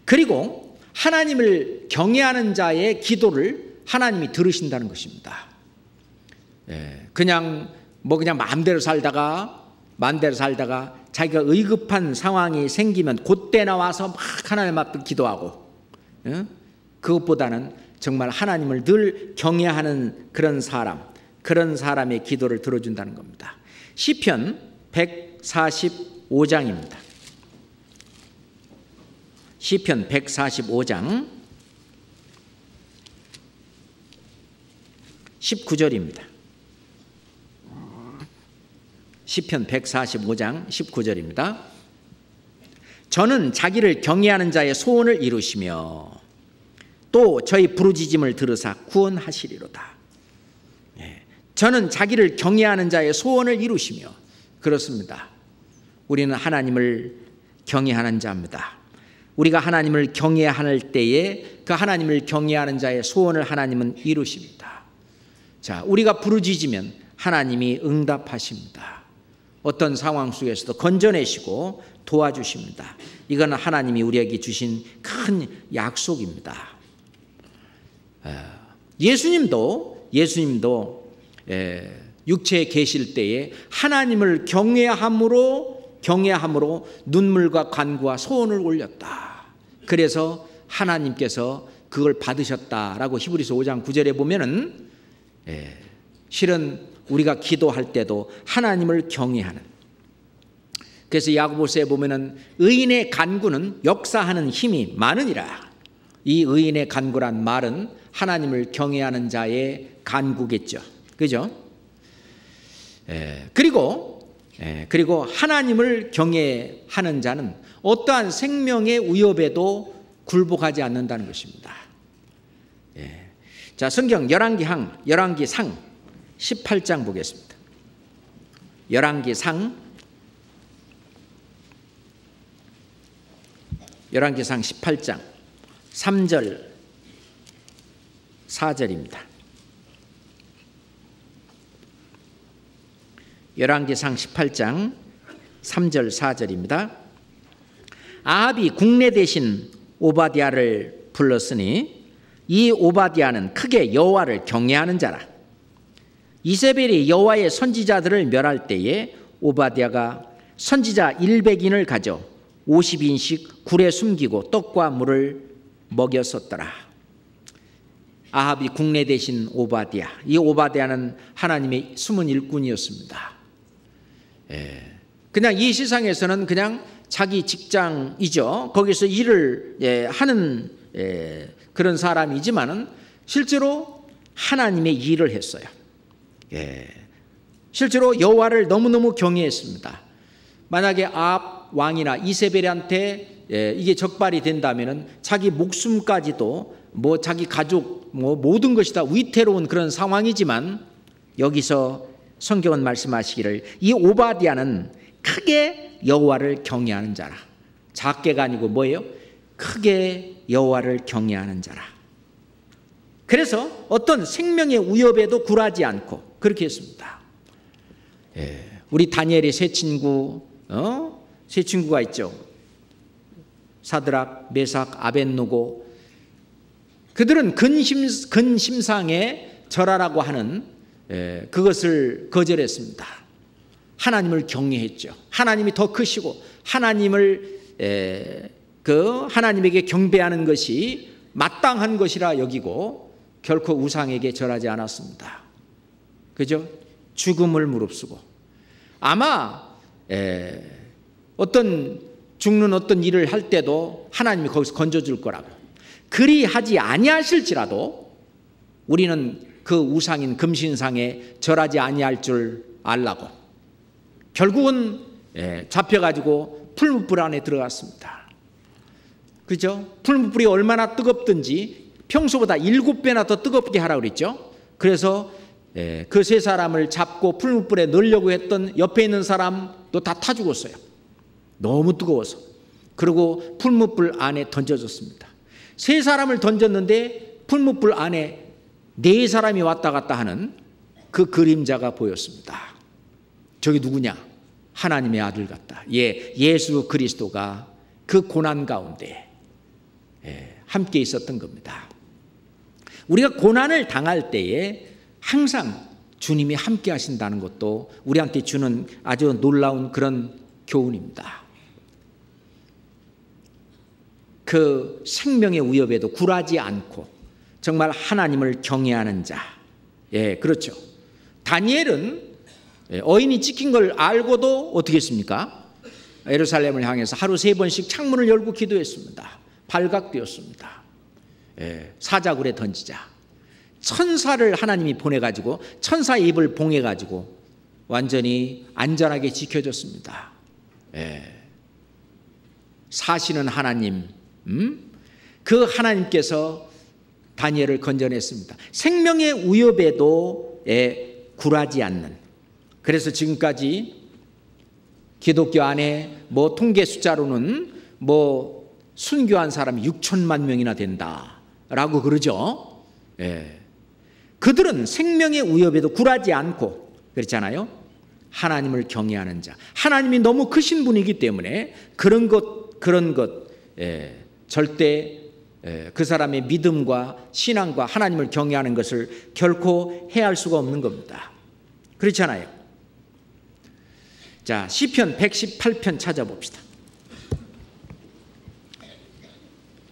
그리고 하나님을 경외하는 자의 기도를 하나님이 들으신다는 것입니다. 그냥 마음대로 살다가 자기가 의급한 상황이 생기면 그때 나와서 막 하나님 앞에 기도하고, 그것보다는 정말 하나님을 늘 경외하는 그런 사람의 기도를 들어준다는 겁니다. 시편 145장입니다. 시편 145장 19절입니다. 시편 145장 19절입니다. 저는 자기를 경외하는 자의 소원을 이루시며 또 저희 부르짖음을 들으사 구원하시리로다. 저는 자기를 경외하는 자의 소원을 이루시며. 그렇습니다. 우리는 하나님을 경외하는 자입니다. 우리가 하나님을 경외할 때에 그 하나님을 경외하는 자의 소원을 하나님은 이루십니다. 자, 우리가 부르짖으면 하나님이 응답하십니다. 어떤 상황 속에서도 건져내시고 도와주십니다. 이건 하나님이 우리에게 주신 큰 약속입니다. 예수님도 육체에 계실 때에 하나님을 경외함으로 눈물과 간구와 소원을 올렸다. 그래서 하나님께서 그걸 받으셨다라고 히브리서 5장 9절에 보면은 실은 우리가 기도할 때도 하나님을 경외하는, 그래서 야고보서에 보면은 의인의 간구는 역사하는 힘이 많으니라. 이 의인의 간구란 말은 하나님을 경외하는 자의 간구겠죠. 그죠? 그리고 하나님을 경외하는 자는 어떠한 생명의 위협에도 굴복하지 않는다는 것입니다. 자, 성경 열왕기상 18장 보겠습니다. 열왕기상 18장 3절 4절입니다. 열왕기상 18장 3절 4절입니다. 아합이 국내 대신 오바댜를 불렀으니 이 오바댜는 크게 여호와를 경외하는 자라. 이세벨이 여호와의 선지자들을 멸할 때에 오바댜가 선지자 100인을 가져 50인씩 굴에 숨기고 떡과 물을 먹였었더라. 아합이 국내 대신 오바댜, 이 오바댜는 하나님의 숨은 일꾼이었습니다. 그냥 이 세상에서는 그냥 자기 직장이죠. 거기서 일을 하는 그런 사람이지만은 실제로 하나님의 일을 했어요. 실제로 여호와를 너무너무 경외했습니다. 만약에 아합 왕이나 이세벨한테 이게 적발이 된다면은 자기 목숨까지도 자기 가족 모든 것이 다 위태로운 그런 상황이지만, 여기서 성경은 말씀하시기를 이 오바댜는 크게 여호와를 경외하는 자라. 작게가 아니고 뭐예요? 크게 여호와를 경외하는 자라. 그래서 어떤 생명의 위협에도 굴하지 않고 그렇게 했습니다. 우리 다니엘의 세 친구가 있죠. 사드락, 메삭, 아벳노고. 그들은 근심상에 절하라고 하는 그것을 거절했습니다. 하나님을 경외했죠. 하나님이 더 크시고 하나님에게 경배하는 것이 마땅한 것이라 여기고 결코 우상에게 절하지 않았습니다. 그죠? 죽음을 무릅쓰고 아마 죽는 어떤 일을 할 때도 하나님이 거기서 건져줄 거라고. 그리 하지 아니하실지라도 우리는 그 우상인 금신상에 절하지 아니할 줄 알라고 결국은 잡혀가지고 풀무불 안에 들어갔습니다. 그죠? 풀무불이 얼마나 뜨겁든지 평소보다 7배나 더 뜨겁게 하라고 그랬죠. 그래서 그 세 사람을 잡고 풀무불에 넣으려고 했던 옆에 있는 사람도 다 타 죽었어요. 너무 뜨거워서. 그리고 풀무불 안에 던져졌습니다. 세 사람을 던졌는데 풀무불 안에 4사람이 왔다 갔다 하는 그 그림자가 보였습니다. 저기 누구냐? 하나님의 아들 같다. 예수 그리스도가 그 고난 가운데 함께 있었던 겁니다. 우리가 고난을 당할 때에 항상 주님이 함께 하신다는 것도 우리한테 주는 아주 놀라운 그런 교훈입니다. 그 생명의 위협에도 굴하지 않고 정말 하나님을 경외하는 자. 그렇죠. 다니엘은 어인이 찍힌 걸 알고도 어떻게 했습니까? 예루살렘을 향해서 하루 3번씩 창문을 열고 기도했습니다. 발각되었습니다. 사자굴에 던지자. 천사를 하나님이 보내가지고 천사의 입을 봉해가지고 완전히 안전하게 지켜줬습니다. 사시는 하나님, 그 하나님께서 다니엘을 건져냈습니다. 생명의 위협에도 굴하지 않는. 그래서 지금까지 기독교 안에 통계 숫자로는 순교한 사람이 6천만 명이나 된다라고 그러죠. 그들은 생명의 위협에도 굴하지 않고 그렇잖아요. 하나님을 경외하는 자. 하나님이 너무 크신 분이기 때문에 그런 것 절대 그 사람의 믿음과 신앙과 하나님을 경외하는 것을 결코 해할 수가 없는 겁니다. 그렇잖아요. 자, 시편 118편 찾아봅시다.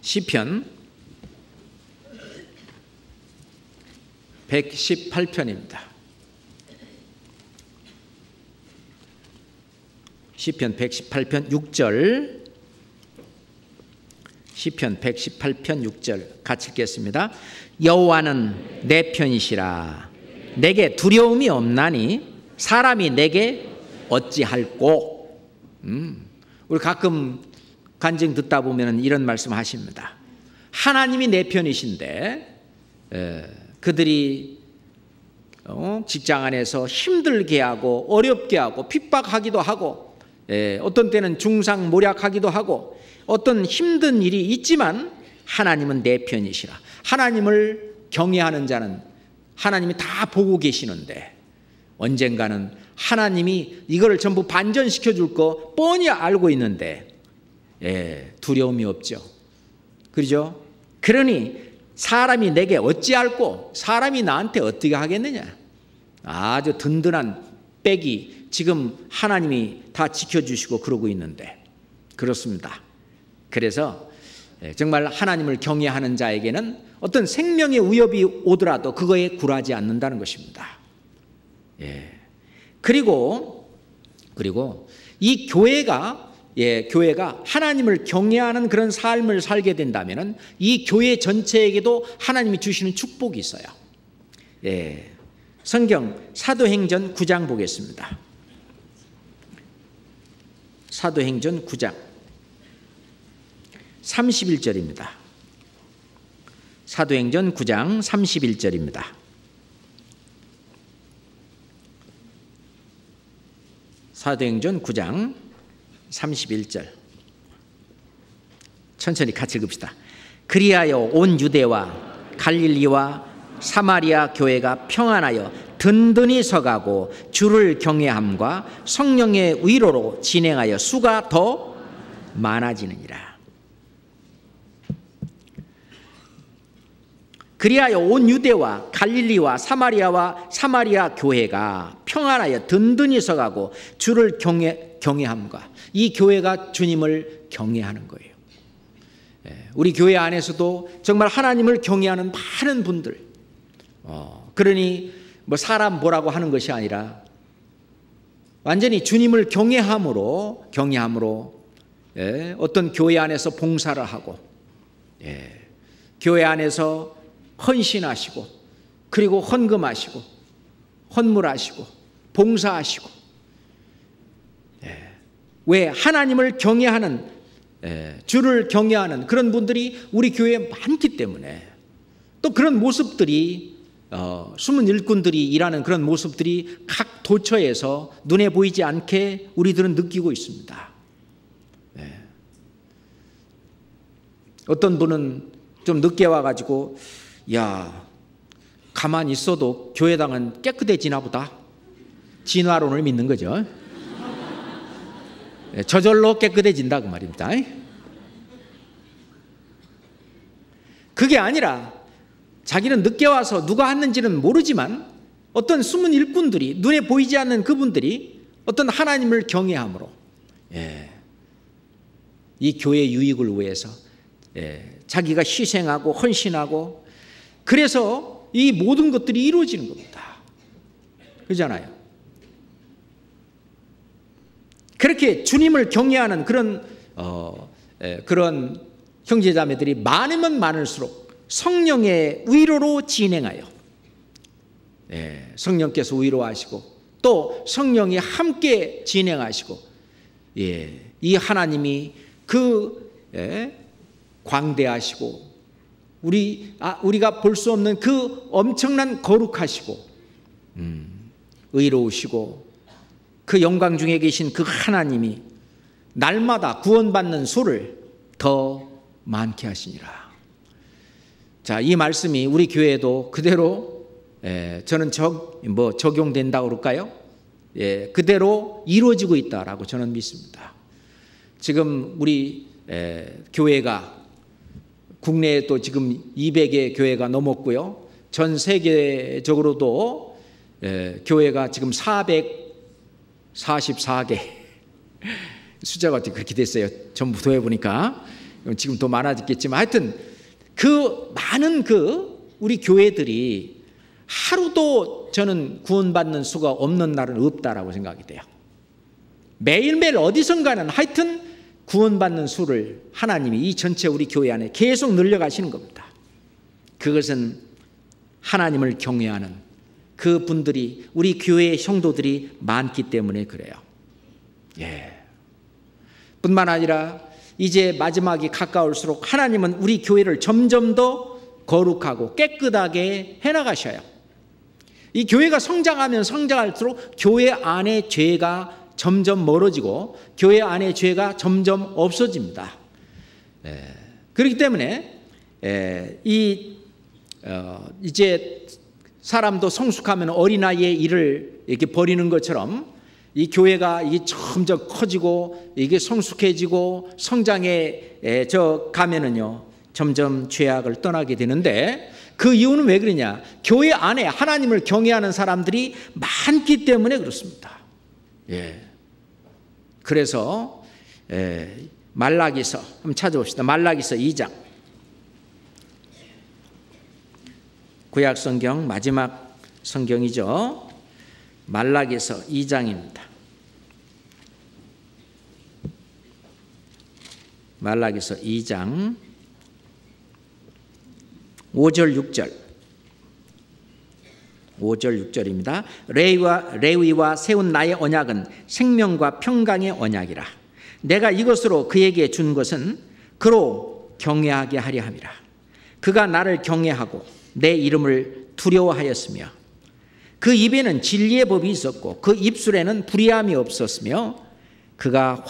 시편 118편입니다. 시편 118편 6절. 시편 118편 6절 같이 읽겠습니다. 여호와는 내 편이시라. 내게 두려움이 없나니 사람이 내게 어찌할꼬. 우리 가끔 간증 듣다 보면 이런 말씀 하십니다. 하나님이 내 편이신데 그들이 직장 안에서 힘들게 하고 어렵게 하고 핍박하기도 하고 어떤 때는 중상모략하기도 하고 어떤 힘든 일이 있지만 하나님은 내 편이시라. 하나님을 경외하는 자는 하나님이 다 보고 계시는데 언젠가는 하나님이 이거를 전부 반전시켜 줄 거 뻔히 알고 있는데 두려움이 없죠. 그렇죠? 그러니 사람이 내게 어찌할꼬. 사람이 나한테 어떻게 하겠느냐. 아주 든든한 백이 지금 하나님이 다 지켜주시고 그러고 있는데 그렇습니다. 그래서 정말 하나님을 경외하는 자에게는 어떤 생명의 위협이 오더라도 그거에 굴하지 않는다는 것입니다. 그리고 이 교회가 하나님을 경외하는 그런 삶을 살게 된다면 이 교회 전체에게도 하나님이 주시는 축복이 있어요. 성경 사도행전 9장 보겠습니다. 사도행전 9장 31절입니다. 사도행전 9장 31절입니다. 사도행전 9장 31절 천천히 같이 읽읍시다. 그리하여 온 유대와 갈릴리와 사마리아 교회가 평안하여 든든히 서가고 주를 경외함과 성령의 위로로 진행하여 수가 더 많아지느니라. 그리하여 온 유대와 갈릴리와 사마리아 교회가 평안하여 든든히 서가고 주를 경외함과 이 교회가 주님을 경외하는 거예요. 우리 교회 안에서도 정말 하나님을 경외하는 많은 분들, 그러니 뭐 사람 뭐라고 하는 것이 아니라 완전히 주님을 경외함으로 어떤 교회 안에서 봉사를 하고 교회 안에서 헌신하시고 그리고 헌금하시고 헌물하시고 봉사하시고 왜 하나님을 경외하는 주를 경외하는 그런 분들이 우리 교회에 많기 때문에 또 그런 모습들이 숨은 일꾼들이 일하는 그런 모습들이 각 도처에서 눈에 보이지 않게 우리들은 느끼고 있습니다. 어떤 분은 좀 늦게 와가지고 야, 가만히 있어도 교회당은 깨끗해지나 보다. 진화론을 믿는 거죠. 저절로 깨끗해진다 그 말입니다. 그게 아니라 자기는 늦게 와서 누가 했는지는 모르지만 어떤 숨은 일꾼들이 눈에 보이지 않는 그분들이 어떤 하나님을 경외함으로 이 교회의 유익을 위해서 자기가 희생하고 헌신하고 그래서 이 모든 것들이 이루어지는 겁니다. 그렇잖아요. 그렇게 주님을 경외하는 그런 형제자매들이 많으면 많을수록 성령의 위로로 진행하여 성령께서 위로하시고 또 성령이 함께 진행하시고 이 하나님이 광대하시고 우리가 볼 수 없는 그 엄청난 거룩하시고 의로우시고 그 영광 중에 계신 그 하나님이 날마다 구원받는 수를 더 많게 하시니라. 자, 이 말씀이 우리 교회에도 그대로 저는 적용된다고 그럴까요? 그대로 이루어지고 있다라고 저는 믿습니다. 지금 우리 교회가 국내에 또 지금 200의 교회가 넘었고요. 전 세계적으로도 교회가 지금 444개 숫자가 어떻게 그렇게 됐어요. 전부 더해보니까 지금 더 많아졌겠지만 하여튼 그 많은 우리 교회들이 하루도 저는 구원받는 수가 없는 날은 없다라고 생각이 돼요. 매일매일 어디선가는 하여튼 구원받는 수를 하나님이 이 전체 우리 교회 안에 계속 늘려가시는 겁니다. 그것은 하나님을 경외하는 그 분들이 우리 교회의 성도들이 많기 때문에 그래요. 뿐만 아니라 이제 마지막이 가까울수록 하나님은 우리 교회를 점점 더 거룩하고 깨끗하게 해나가셔요. 이 교회가 성장하면 성장할수록 교회 안에 죄가 점점 멀어지고 교회 안에 죄가 점점 없어집니다. 그렇기 때문에 이제 사람도 성숙하면 어린아이의 일을 이렇게 버리는 것처럼 이 교회가 이게 점점 커지고 이게 성숙해지고 성장해 가면은요 점점 죄악을 떠나게 되는데 그 이유는 왜 그러냐? 교회 안에 하나님을 경외하는 사람들이 많기 때문에 그렇습니다. 그래서 말라기서 한번 찾아봅시다. 말라기서 2장. 구약 성경 마지막 성경이죠. 말라기서 2장입니다. 말라기서 2장 5절 6절입니다. 레위와 세운 나의 언약은 생명과 평강의 언약이라. 내가 이것으로 그에게 준 것은 그로 경외하게 하려 함이라. 그가 나를 경외하고 내 이름을 두려워하였으며 그 입에는 진리의 법이 있었고 그 입술에는 불의함이 없었으며 그가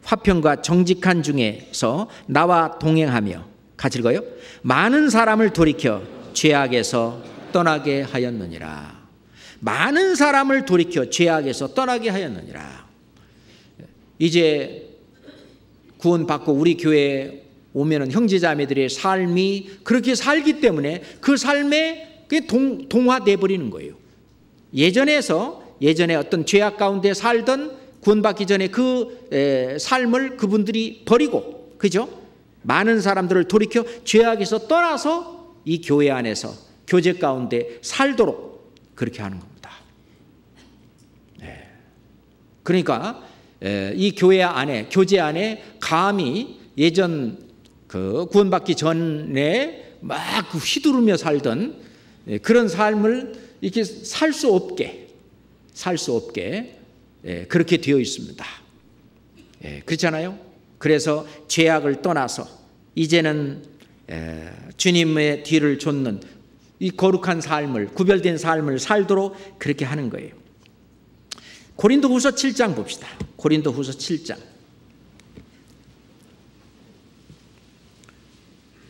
화평과 정직한 중에서 나와 동행하며 같이 읽어요. 많은 사람을 돌이켜 죄악에서 떠나게 하였느니라. 많은 사람을 돌이켜 죄악에서 떠나게 하였느니라. 이제 구원받고 우리 교회에 오면은 형제자매들의 삶이 그렇게 살기 때문에 그 삶에 그게 동화돼 버리는 거예요. 예전에 어떤 죄악 가운데 살던 구원받기 전에 그 삶을 그분들이 버리고, 그죠? 많은 사람들을 돌이켜 죄악에서 떠나서 이 교회 안에서 교제 가운데 살도록 그렇게 하는 겁니다. 그러니까 이 교회 안에, 교제 안에 감히 예전 그 구원받기 전에 막 휘두르며 살던 그런 삶을 이렇게 살 수 없게 그렇게 되어 있습니다. 그렇잖아요. 그래서 죄악을 떠나서 이제는 주님의 뒤를 좇는 이 거룩한 삶을, 구별된 삶을 살도록 그렇게 하는 거예요. 고린도후서 7장 봅시다. 고린도후서 7장.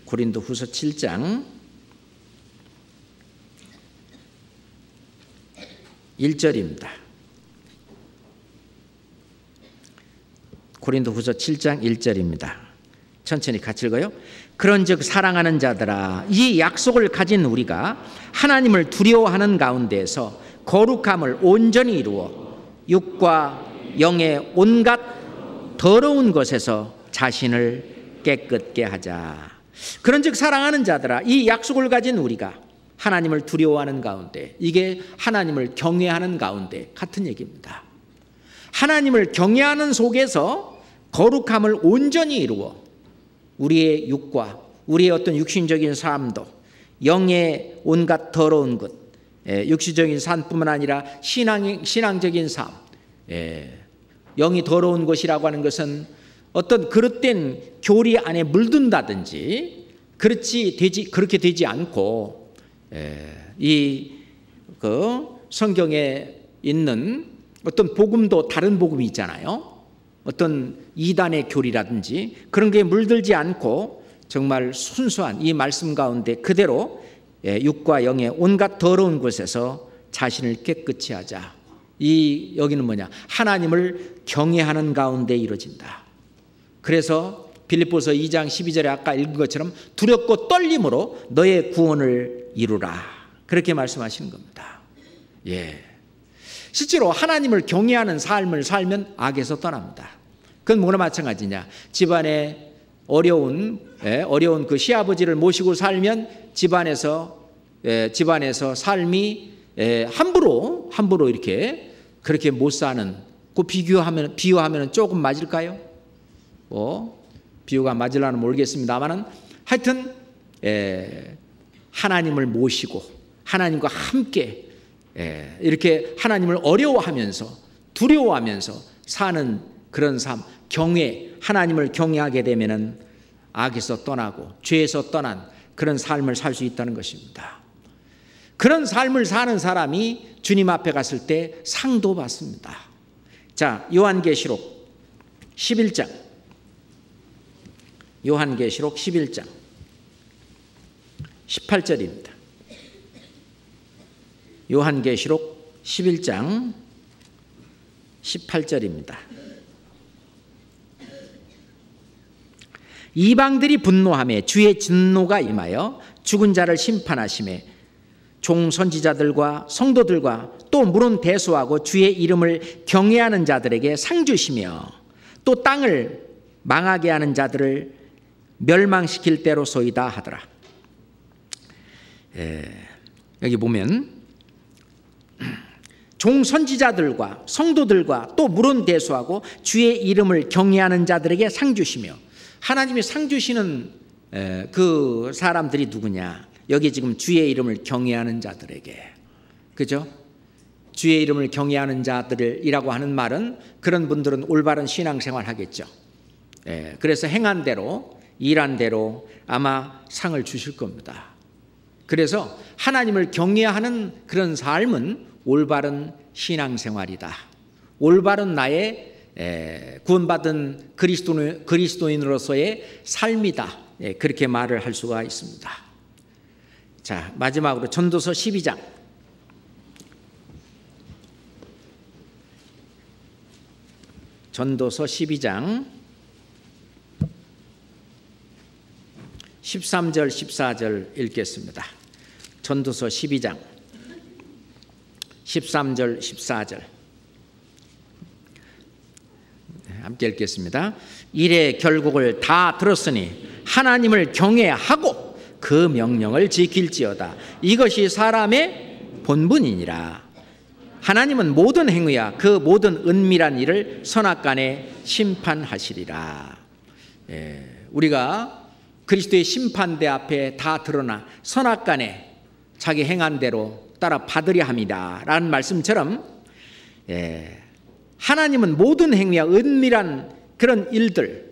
고린도후서 7장 1절입니다. 고린도후서 7장 1절입니다. 천천히 같이 읽어요. 그런즉 사랑하는 자들아, 이 약속을 가진 우리가 하나님을 두려워하는 가운데에서 거룩함을 온전히 이루어 육과 영의 온갖 더러운 것에서 자신을 깨끗게 하자. 그런즉 사랑하는 자들아, 이 약속을 가진 우리가 하나님을 두려워하는 가운데, 이게 하나님을 경외하는 가운데 같은 얘기입니다. 하나님을 경외하는 속에서 거룩함을 온전히 이루어 우리의 육과 우리의 어떤 육신적인 삶도, 영의 온갖 더러운 것, 육신적인 삶뿐만 아니라 신앙적인 삶, 영이 더러운 것이라고 하는 것은 어떤 그릇된 교리 안에 물든다든지 그렇게 되지 않고, 그 성경에 있는 어떤 복음도 다른 복음이 있잖아요. 어떤 이단의 교리라든지 그런 게 물들지 않고 정말 순수한 이 말씀 가운데 그대로 육과 영의 온갖 더러운 곳에서 자신을 깨끗이 하자. 여기는 뭐냐? 하나님을 경외하는 가운데 이루어진다. 그래서 빌립보서 2장 12절에 아까 읽은 것처럼 두렵고 떨림으로 너의 구원을 이루라. 그렇게 말씀하시는 겁니다. 실제로 하나님을 경외하는 삶을 살면 악에서 떠납니다. 그건 뭐나 마찬가지냐. 집안에 어려운 그 시아버지를 모시고 살면 집안에서 삶이 함부로 이렇게 그렇게 못 사는, 그 비유하면 조금 맞을까요? 비유가 맞으려는 모르겠습니다만은 하여튼 하나님을 모시고 하나님과 함께 이렇게 하나님을 어려워하면서 두려워하면서 사는 그런 삶, 하나님을 경외하게 되면은 악에서 떠나고 죄에서 떠난 그런 삶을 살 수 있다는 것입니다. 그런 삶을 사는 사람이 주님 앞에 갔을 때 상도 받습니다. 자, 요한계시록 11장. 요한계시록 11장 18절입니다. 요한계시록 11장 18절입니다. 이방들이 분노하며 주의 진노가 임하여 죽은 자를 심판하시매 종 선지자들과 성도들과 또 물은 대수하고 주의 이름을 경외하는 자들에게 상 주시며 또 땅을 망하게 하는 자들을 멸망시킬 때로소이다 하더라. 여기 보면 종 선지자들과 성도들과 또 물은 대수하고 주의 이름을 경외하는 자들에게 상 주시며, 하나님이 상 주시는 그 사람들이 누구냐? 여기 지금 주의 이름을 경외하는 자들에게, 그죠? 주의 이름을 경외하는 자들이라고 하는 말은 그런 분들은 올바른 신앙생활 하겠죠. 그래서 행한 대로 일한 대로 아마 상을 주실 겁니다. 그래서 하나님을 경외하는 그런 삶은 올바른 신앙생활이다. 올바른 나의 구원받은 그리스도인으로서의 삶이다. 그렇게 말을 할 수가 있습니다. 자, 마지막으로 전도서 12장. 전도서 12장 13절 14절 읽겠습니다. 전도서 12장 13절 14절 함께 읽겠습니다. 이래 결국을 다 들었으니 하나님을 경외하고 그 명령을 지킬지어다. 이것이 사람의 본분이니라. 하나님은 모든 행위와 그 모든 은밀한 일을 선악간에 심판하시리라. 우리가 그리스도의 심판대 앞에 다 드러나 선악간에 자기 행한 대로 따라 받으려 합니다 라는 말씀처럼, 하나님은 모든 행위와 은밀한 그런 일들,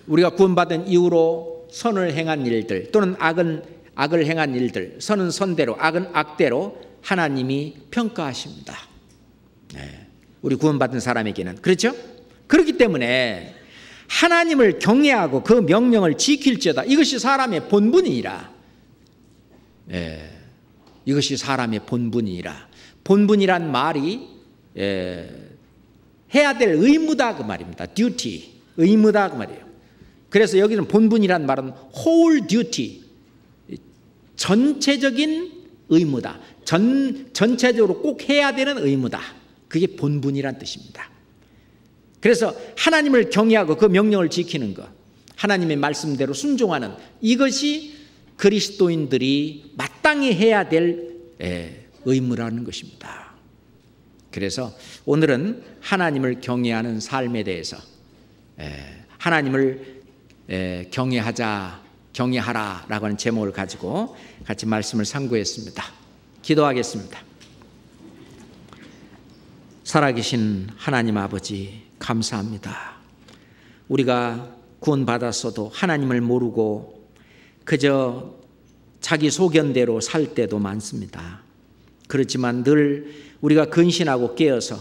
우리가 구원받은 이후로 선을 행한 일들 또는 악을 행한 일들, 선은 선대로 악은 악대로 하나님이 평가하십니다. 우리 구원받은 사람에게는. 그렇죠? 그렇기 때문에 하나님을 경외하고 그 명령을 지킬지어다. 이것이 사람의 본분이라. 이것이 사람의 본분이라. 본분이란 말이 해야 될 의무다 그 말입니다. duty, 의무다 그 말이에요. 그래서 여기는 본분이란 말은 whole duty, 전체적인 의무다. 전체적으로 꼭 해야 되는 의무다. 그게 본분이란 뜻입니다. 그래서 하나님을 경외하고 그 명령을 지키는 것, 하나님의 말씀대로 순종하는, 이것이 그리스도인들이 마땅히 해야 될 의무라는 것입니다. 그래서 오늘은 하나님을 경외하는 삶에 대해서, 하나님을 경외하라라고 하는 제목을 가지고 같이 말씀을 상고했습니다. 기도하겠습니다. 살아계신 하나님 아버지, 감사합니다. 우리가 구원받았어도 하나님을 모르고 그저 자기 소견대로 살 때도 많습니다. 그렇지만 늘 우리가 근신하고 깨어서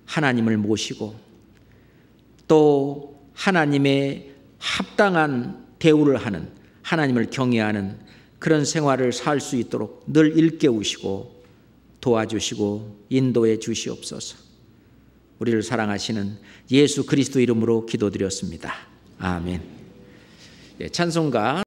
하나님을 모시고 또 하나님의 합당한 대우를 하는, 하나님을 경외하는 그런 생활을 살 수 있도록 늘 일깨우시고 도와주시고 인도해 주시옵소서. 우리를 사랑하시는 예수 그리스도 이름으로 기도드렸습니다. 아멘. 찬송가